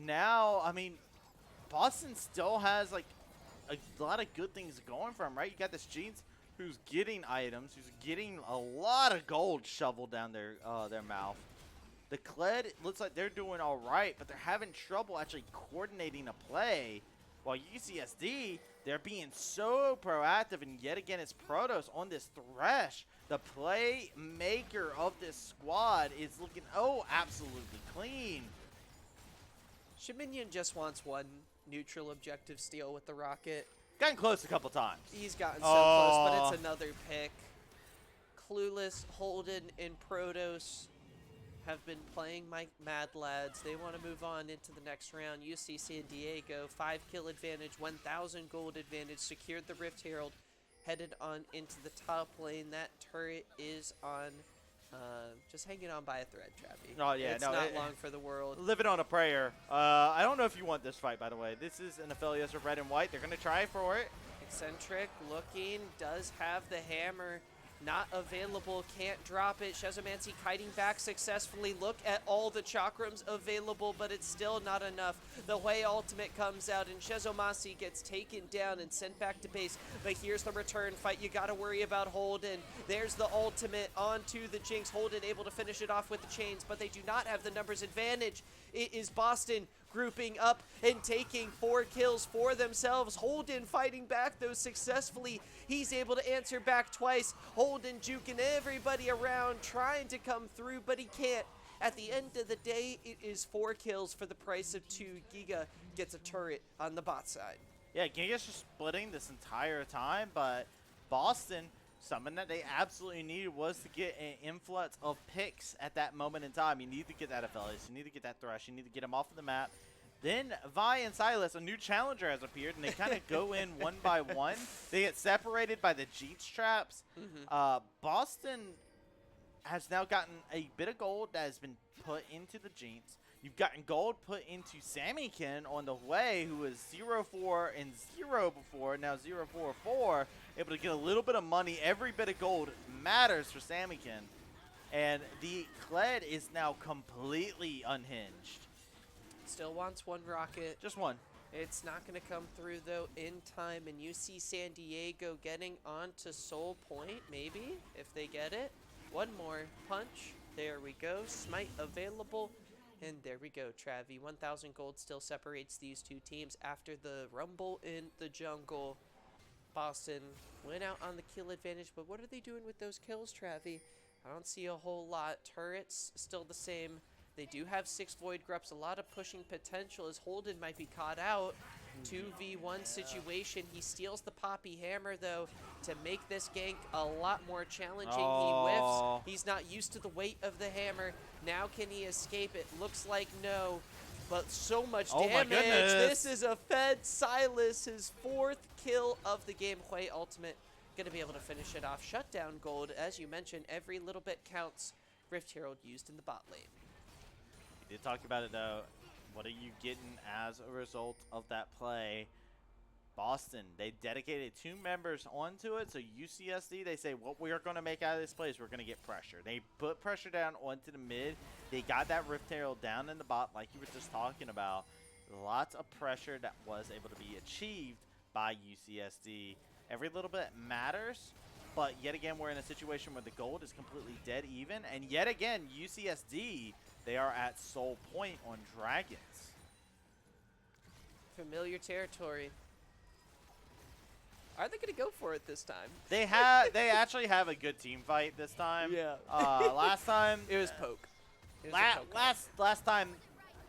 now, I mean, Boston still has like a lot of good things going for him, right? You got this Jeans who's getting items, who's getting a lot of gold shoveled down their mouth. The Kled looks like they're doing all right, but they're having trouble actually coordinating a play. While UCSD, they're being so proactive, and yet again, it's Protoss on this Thresh. The playmaker of this squad is looking, absolutely clean. Shaminian just wants one neutral objective steal with the rocket. Gotten close a couple times. He's gotten so close, but it's another pick. Clueless, Holden, and Protoss have been playing my Mad Lads. They want to move on into the next round. UC San Diego, 5-kill advantage, 1,000 gold advantage, secured the Rift Herald, headed on into the top lane. That turret is on, just hanging on by a thread, Travi. Oh, yeah, it's not long for the world. Living on a prayer. I don't know if you want this fight, by the way. This is an affiliate of red and white. They're going to try for it. Eccentric looking, does have the hammer. Not available, can't drop it. Shezomancy kiting back successfully. Look at all the chakrams available, but it's still not enough. The Hui ultimate comes out, and Shezomancy gets taken down and sent back to base. But here's the return fight. You got to worry about Holden. There's the ultimate onto the Jinx. Holden able to finish it off with the chains, but they do not have the numbers advantage. It is Boston grouping up and taking 4 kills for themselves. Holden fighting back though successfully. He's able to answer back twice. Holden juking everybody around, trying to come through, but he can't. At the end of the day, it is 4 kills for the price of 2. Giga gets a turret on the bot side. Yeah, Giga's just splitting this entire time, but Boston, something that they absolutely needed was to get an influx of picks at that moment in time. You need to get that Aphelios, you need to get that Thresh, you need to get him off of the map. Then Vi and Silas, a new challenger has appeared, and they kind of go in one by one. They get separated by the Jeets traps. Boston has now gotten a bit of gold that has been put into the Jeets. You've gotten gold put into Sammykin on the way, who was 0-4 and 0 before, now 0-4-4. Able to get a little bit of money. Every bit of gold matters for Sammykin. And the Kled is now completely unhinged. Still wants one rocket. Just one. It's not going to come through, though, in time. And you see San Diego getting onto Soul Point, maybe, if they get it. One more punch. There we go. Smite available. And there we go, Travi. 1,000 gold still separates these two teams after the rumble in the jungle. Boston went out on the kill advantage, but what are they doing with those kills, Travi? I don't see a whole lot. Turrets still the same. They do have 6 Void Grups, a lot of pushing potential as Holden might be caught out. 2v1 situation. He steals the Poppy Hammer, though, to make this gank a lot more challenging. He whiffs. He's not used to the weight of the hammer. Now can he escape it? Looks like no, but so much damage. My goodness. This is a Fed Silas, his 4th kill of the game. Hui ultimate going to be able to finish it off. Shutdown gold, as you mentioned, every little bit counts. Rift Herald used in the bot lane. We did talk about it, though. What are you getting as a result of that play? Boston, they dedicated 2 members onto it. So UCSD, they say, what we are going to make out of this play is we're going to get pressure. They put pressure down onto the mid. They got that Rift Herald down in the bot like you were just talking about. Lots of pressure that was able to be achieved by UCSD. Every little bit matters. But yet again, we're in a situation where the gold is completely dead even. And yet again, UCSD, they are at Soul Point on Dragons. Familiar territory. Are they going to go for it this time? They actually have a good team fight this time. Yeah. Last time it was poke. It was a poke last time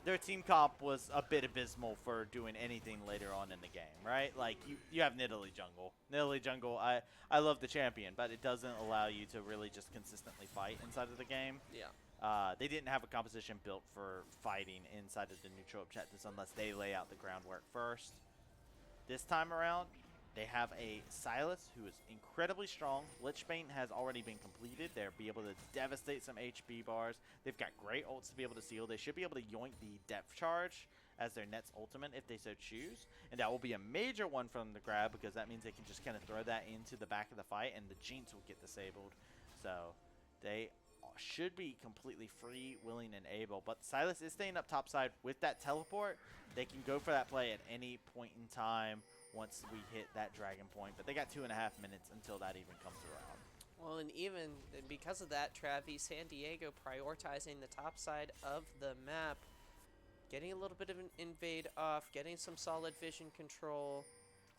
their team comp was a bit abysmal for doing anything later on in the game, right? Like you have Nidalee jungle. Nidalee jungle, I love the champion, but it doesn't allow you to really just consistently fight inside of the game. Yeah. They didn't have a composition built for fighting inside of the neutral objectives unless they lay out the groundwork first. This time around, they have a Silas who is incredibly strong. Lichbane has already been completed. They'll be able to devastate some HP bars. They've got great ults to be able to seal. They should be able to yoink the depth charge as their Nets ultimate if they so choose. And that will be a major one from the grab because that means they can just kind of throw that into the back of the fight and the Jinx will get disabled. So they should be completely free, willing, and able. But Silas is staying up topside with that teleport. They can go for that play at any point in time once we hit that dragon point. But they got 2.5 minutes until that even comes around. Well, and even because of that, Travi, San Diego prioritizing the top side of the map, getting a little bit of an invade off, getting some solid vision control.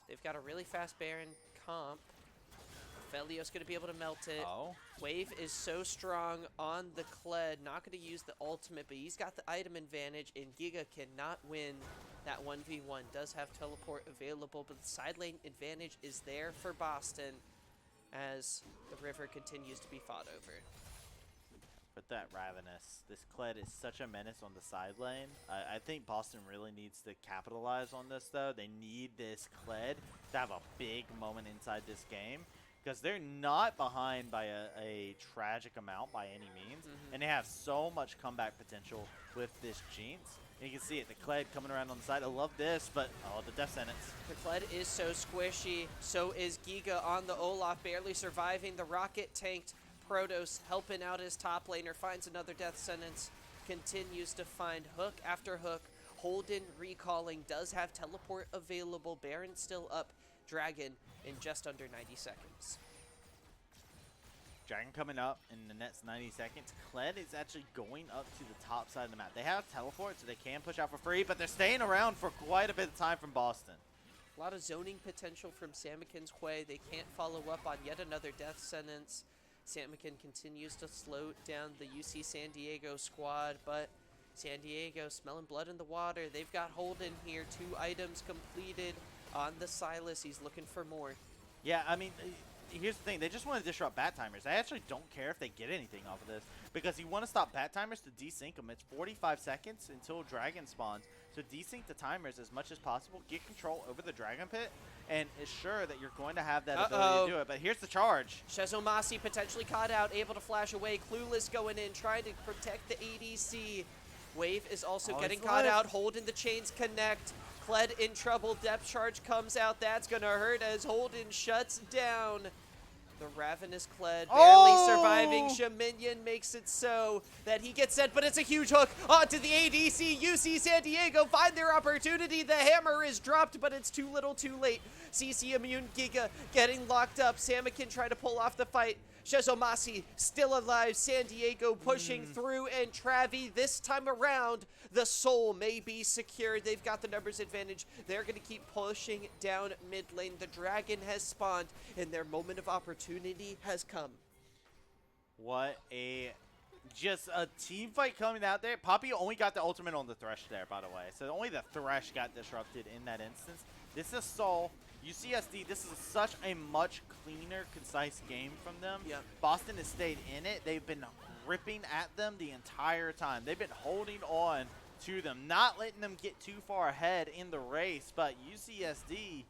They've got a really fast Baron comp. Felio's going to be able to melt it. Oh. Wave is so strong on the Kled, not going to use the ultimate, but he's got the item advantage, and Giga cannot win that 1v1. Does have teleport available, but the side lane advantage is there for Boston as the river continues to be fought over. With that Ravenous, this Kled is such a menace on the side lane. I think Boston really needs to capitalize on this, though. They need this Kled to have a big moment inside this game, because they're not behind by a tragic amount by any means, and they have so much comeback potential with this Jinx. And you can see it, the Kled coming around on the side. I love this, but oh, the death sentence. The Kled is so squishy. So is Giga on the Olaf, barely surviving. The rocket tanked. Protoss helping out his top laner, finds another death sentence, continues to find hook after hook. Holden recalling, does have teleport available. Baron still up. Dragon in just under 90 seconds. Dragon coming up in the next 90 seconds. Kled is actually going up to the top side of the map. They have teleport, so they can push out for free, but they're staying around for quite a bit of time from Boston. A lot of zoning potential from Samikin's Quay. They can't follow up on yet another death sentence. Samikin continues to slow down the UC San Diego squad, but San Diego smelling blood in the water. They've got Holden here, 2 items completed on the Silas. He's looking for more. Yeah, I mean, here's the thing. They just want to disrupt bat timers. I actually don't care if they get anything off of this, because you want to stop bat timers to desync them. It's 45 seconds until Dragon spawns. So desync the timers as much as possible. Get control over the Dragon Pit, and ensure that you're going to have that ability to do it. But here's the charge. Shezomasi potentially caught out, able to flash away. Clueless going in, trying to protect the ADC. Wave is also getting caught out. Holden the chains connect. Kled in trouble. Depth charge comes out. That's going to hurt as Holden shuts down. The Ravenous Kled barely surviving. Shaminian makes it so that he gets sent, but it's a huge hook onto the ADC. UC San Diego find their opportunity. The hammer is dropped, but it's too little too late. CC Immune Giga getting locked up. Samikin trying to pull off the fight. Shezomasi still alive. San Diego pushing through, and Travi this time around, the soul may be secured. They've got the numbers advantage. They're going to keep pushing down mid lane. The Dragon has spawned, and their moment of opportunity has come. What just a team fight coming out there. Poppy only got the ultimate on the Thresh there, by the way. So only the Thresh got disrupted in that instance. This is Soul. UCSD, this is such a much cleaner, concise game from them. Yep. Boston has stayed in it. They've been ripping at them the entire time. They've been holding on to them, not letting them get too far ahead in the race. But UCSD,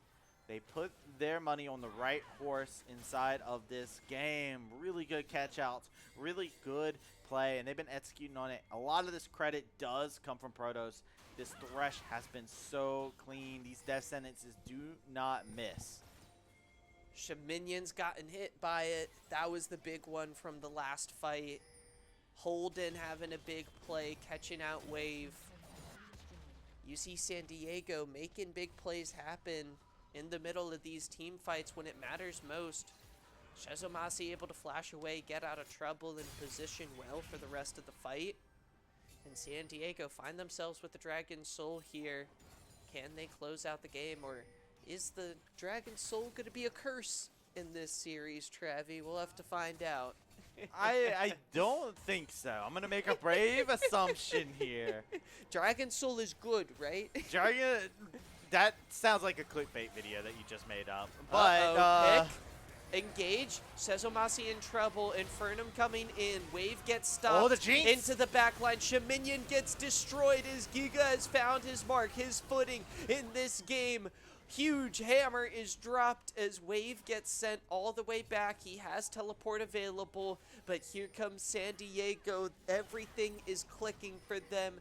they put their money on the right horse inside of this game. Really good catch-outs, really good play, and they've been executing on it. A lot of this credit does come from Protoss. This Thresh has been so clean. These death sentences do not miss. Shaminion's gotten hit by it. That was the big one from the last fight. Holden having a big play, catching out Wave. UC San Diego making big plays happen in the middle of these team fights when it matters most. Shezomasi able to flash away, get out of trouble, and position well for the rest of the fight. And San Diego find themselves with the Dragon Soul here. Can they close out the game, or is the Dragon Soul going to be a curse in this series, Travi? We'll have to find out. I don't think so. I'm going to make a brave assumption here. Dragon Soul is good, right? Dragon, that sounds like a clickbait video that you just made up. But, engage. Shezomasi in trouble. Infernum coming in. Wave gets stopped. The Jinx! Into the backline. Shaminion gets destroyed as Giga has found his mark, his footing in this game. Huge hammer is dropped as Wave gets sent all the way back. He has teleport available, but here comes San Diego. Everything is clicking for them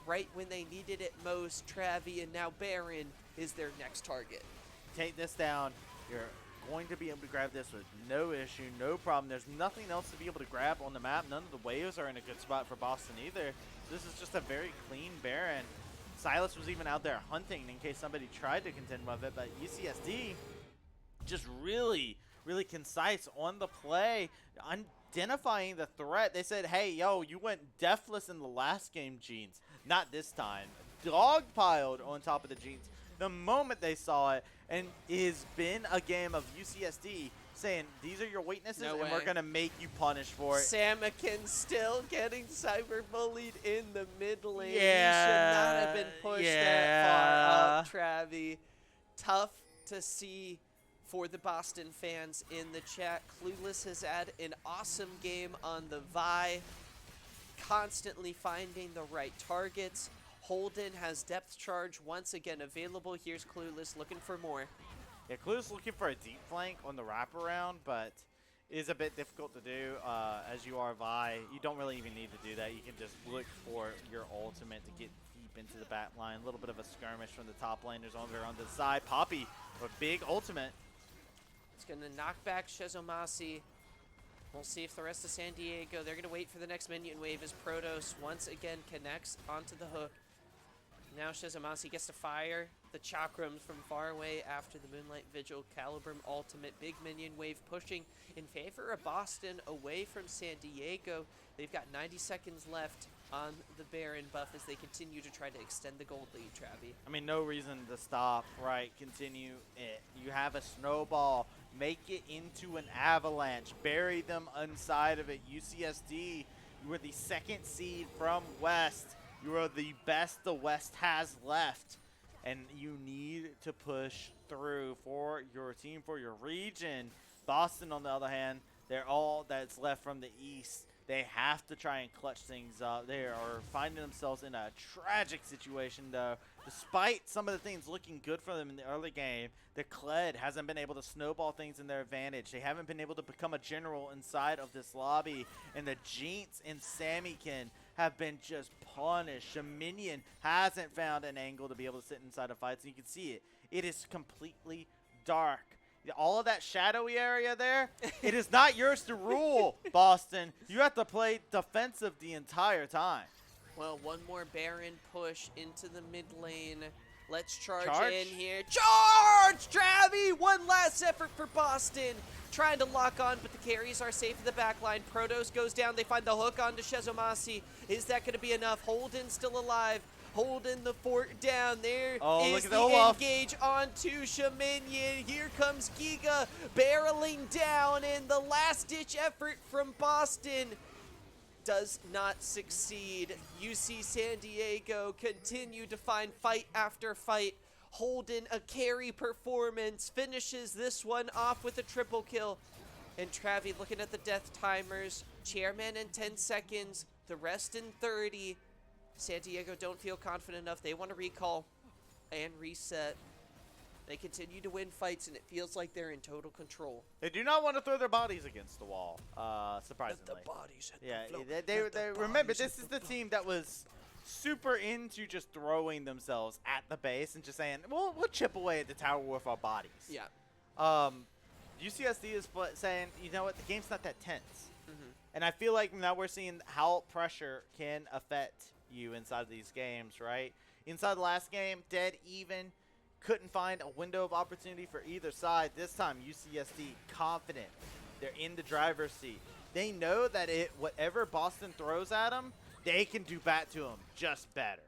right when they needed it most. Travi, and now Baron is their next target. Take this down. You're going to be able to grab this with no issue, no problem. There's nothing else to be able to grab on the map. None of the waves are in a good spot for Boston either. This is just a very clean Baron. Silas was even out there hunting in case somebody tried to contend with it, but UCSD just really concise on the play, identifying the threat. They said, hey, yo, you went deathless in the last game, Jeans. Not this time. Dogpiled on top of the Jeans the moment they saw it, and it has been a game of UCSD saying, these are your weaknesses, No and way. we're going to make you punish for it. Samikin still getting cyberbullied in the mid lane. Yeah, He should not have been pushed that far up, Travi. Tough to see for the Boston fans in the chat. Clueless has had an awesome game on the Vi, constantly finding the right targets. Holden has depth charge once again available. Here's Clueless looking for more. Yeah, Clue's looking for a deep flank on the wraparound, but it is a bit difficult to do. As you are Vi, you don't really even need to do that. You can just look for your ultimate to get deep into the back line. A little bit of a skirmish from the top laners on the side. Poppy, a big ultimate. It's going to knock back Shezomasi. We'll see if the rest of San Diego, they're going to wait for the next minion wave as Protoss once again connects onto the hook. Now Shezomasi gets to fire the Chakrams from far away after the Moonlight Vigil Calibrum ultimate. Big minion wave pushing in favor of Boston away from San Diego. They've got 90 seconds left on the Baron buff as they continue to try to extend the gold lead, Travi. I mean, no reason to stop, right? Continue it. You have a snowball. Make it into an avalanche. Bury them inside of it. UCSD, you were the second seed from West. You are the best the West has left. And you need to push through for your team, for your region. Boston, on the other hand, they're all that's left from the East. They have to try and clutch things up. They are finding themselves in a tragic situation, though. Despite some of the things looking good for them in the early game, the Kled hasn't been able to snowball things in their advantage. They haven't been able to become a general inside of this lobby. And the Jinx and Samikin have been just punished. Shaminian hasn't found an angle to be able to sit inside of fights. And you can see it. It is completely dark. All of that shadowy area there, it is not yours to rule, Boston. You have to play defensive the entire time. Well, one more Baron push into the mid lane. Let's charge Charge? in here. Charge, Travi! One last effort for Boston. Trying to lock on, but the carries are safe in the back line. Protoss goes down. They find the hook onto Shezomasi. Is that going to be enough? Holden still alive. Holding the fort down. There is the engage onto Shaminian. Here comes Giga barreling down, and the last-ditch effort from Boston does not succeed. UC San Diego continue to find fight after fight. Holden, a carry performance, finishes this one off with a triple kill. And Travi looking at the death timers. Chairman in 10 seconds, the rest in 30. San Diego don't feel confident enough. They want to recall and reset. They continue to win fights, and it feels like they're in total control. They do not want to throw their bodies against the wall, surprisingly. Let the bodies hit Yeah, the floor. they remember, this is the team that was super into just throwing themselves at the base and just saying, we'll chip away at the tower with our bodies. Yeah. UCSD is saying, you know what, the game's not that tense. And I feel like now we're seeing how pressure can affect you inside of these games, right? Inside the last game, dead even, couldn't find a window of opportunity for either side. This time, UCSD confident. They're in the driver's seat. They know that whatever Boston throws at them, they can do back to them just better.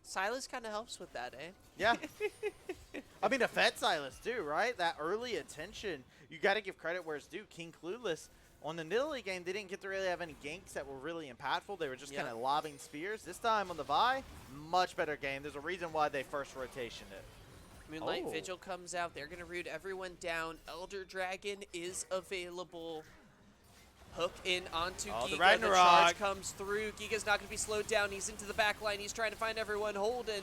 Silas kind of helps with that, eh? Yeah. I mean, affect Silas too, right? That early attention, you got to give credit where it's due. King Clueless, on the Nidalee game, they didn't get to really have any ganks that were really impactful. They were just kind of lobbing spears. This time on the Vi, much better game. There's a reason why they first rotation it. Moonlight Vigil comes out. They're going to root everyone down. Elder Dragon is available. Hook in onto Giga. The charge comes through. Giga's not going to be slowed down. He's into the back line. He's trying to find everyone. Holden.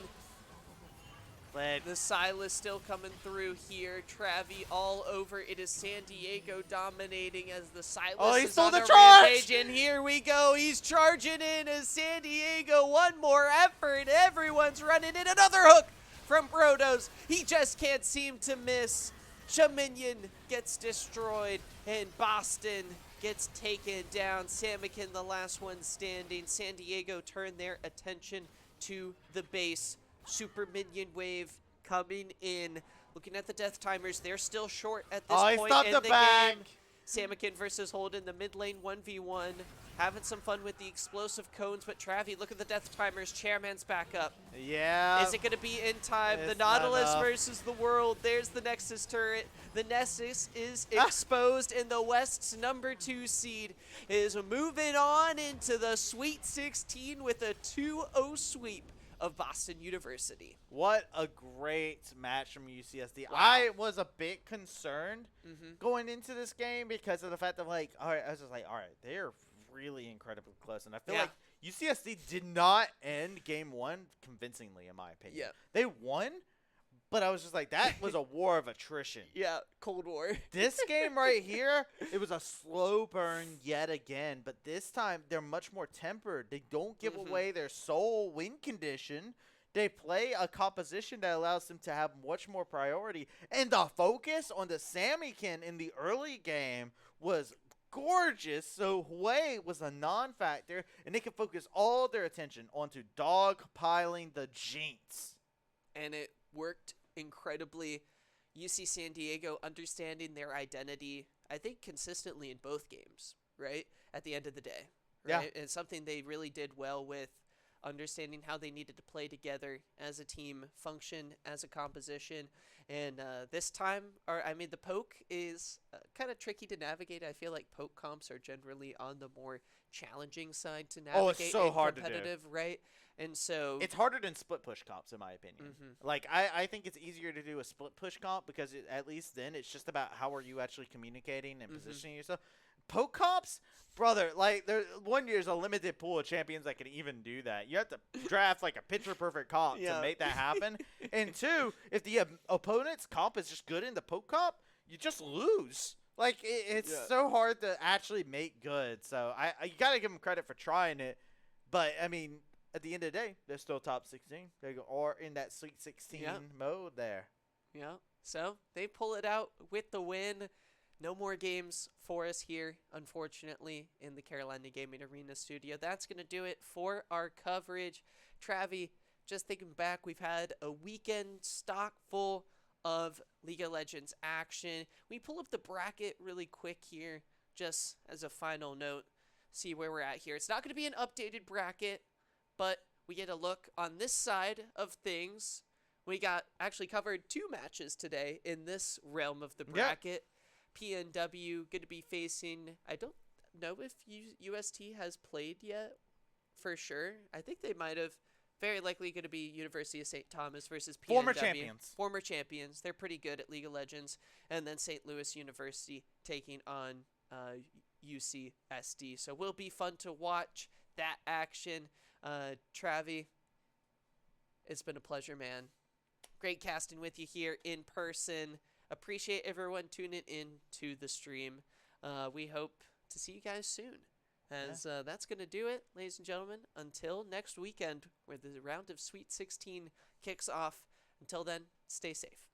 The Silas still coming through here. Travi all over. It is San Diego dominating as the Silas is on the rampage. And here we go. He's charging in as San Diego. One more effort. Everyone's running in. Another hook from Protoss. He just can't seem to miss. Shaminian gets destroyed. And Boston gets taken down. Samikin, the last one standing. San Diego turn their attention to the base. Super minion wave coming in. Looking at the death timers, they're still short at this Oh, he point stopped in the the back. game. Samikin versus Holden, the mid lane 1v1. Having some fun with the explosive cones, but Travi, look at the death timers. Chairman's back up. Yeah. Is it going to be in time? The It's not Nautilus enough. versus the World. There's the Nexus turret. The Nexus is exposed, and the West's #2 seed is moving on into the Sweet 16 with a 2-0 sweep of Boston University. What a great match from UCSD. Wow. I was a bit concerned Mm-hmm. going into this game because of the fact that, like, all right, I was just like, all right, they're really incredibly close. And I feel Yeah. like UCSD did not end game one convincingly, in my opinion. Yeah. They won, but I was just like, that was a war of attrition. Yeah, Cold War. This game right here, it was a slow burn yet again, but this time they're much more tempered. They don't give Mhm. away their sole win condition. They play a composition that allows them to have much more priority. And the focus on the Samikin in the early game was gorgeous. So Hui was a non-factor, and they could focus all their attention onto dogpiling the Jinx. And it worked incredibly. UC San Diego understanding their identity, I think, consistently in both games, right? At the end of the day, Yeah. right? It's something they really did well with, understanding how they needed to play together as a team, function as a composition. And this time, the poke is kind of tricky to navigate. I feel like poke comps are generally on the more challenging side to navigate. Oh, it's so and hard to do. competitive, right? And so It's harder than split push comps, in my opinion. Mhm. Like, I think it's easier to do a split push comp because at least then it's just about how are you actually communicating and Mhm. positioning yourself. Poke comps, brother, like, there's a limited pool of champions that can even do that. You have to draft, like, a picture perfect comp Yeah. to make that happen. And two, if the opponent's comp is just good in the poke comp, you just lose. Like, it's Yeah. so hard to actually make good. So, you got to give them credit for trying it. But, I mean, at the end of the day, they're still top 16. They are in that Sweet 16 Yep. mode there. Yeah. So they pull it out with the win. No more games for us here, unfortunately, in the Carolina Gaming Arena studio. That's going to do it for our coverage. Travi, just thinking back, we've had a weekend stock full of League of Legends action. We pull up the bracket really quick here, just as a final note, see where we're at here. It's not going to be an updated bracket, but we get a look on this side of things. We got actually covered 2 matches today in this realm of the bracket. PNW going to be facing, I don't know if UST has played yet for sure. I think they might have. Very likely going to be University of St. Thomas versus PNW. Former champions. Former champions. They're pretty good at League of Legends. And then St. Louis University taking on UCSD. So will be fun to watch that action. Travi, it's been a pleasure, man. Great casting with you here in person. Appreciate everyone tuning in to the stream. We hope to see you guys soon. As that's going to do it, ladies and gentlemen, until next weekend where the round of Sweet 16 kicks off. Until then, stay safe.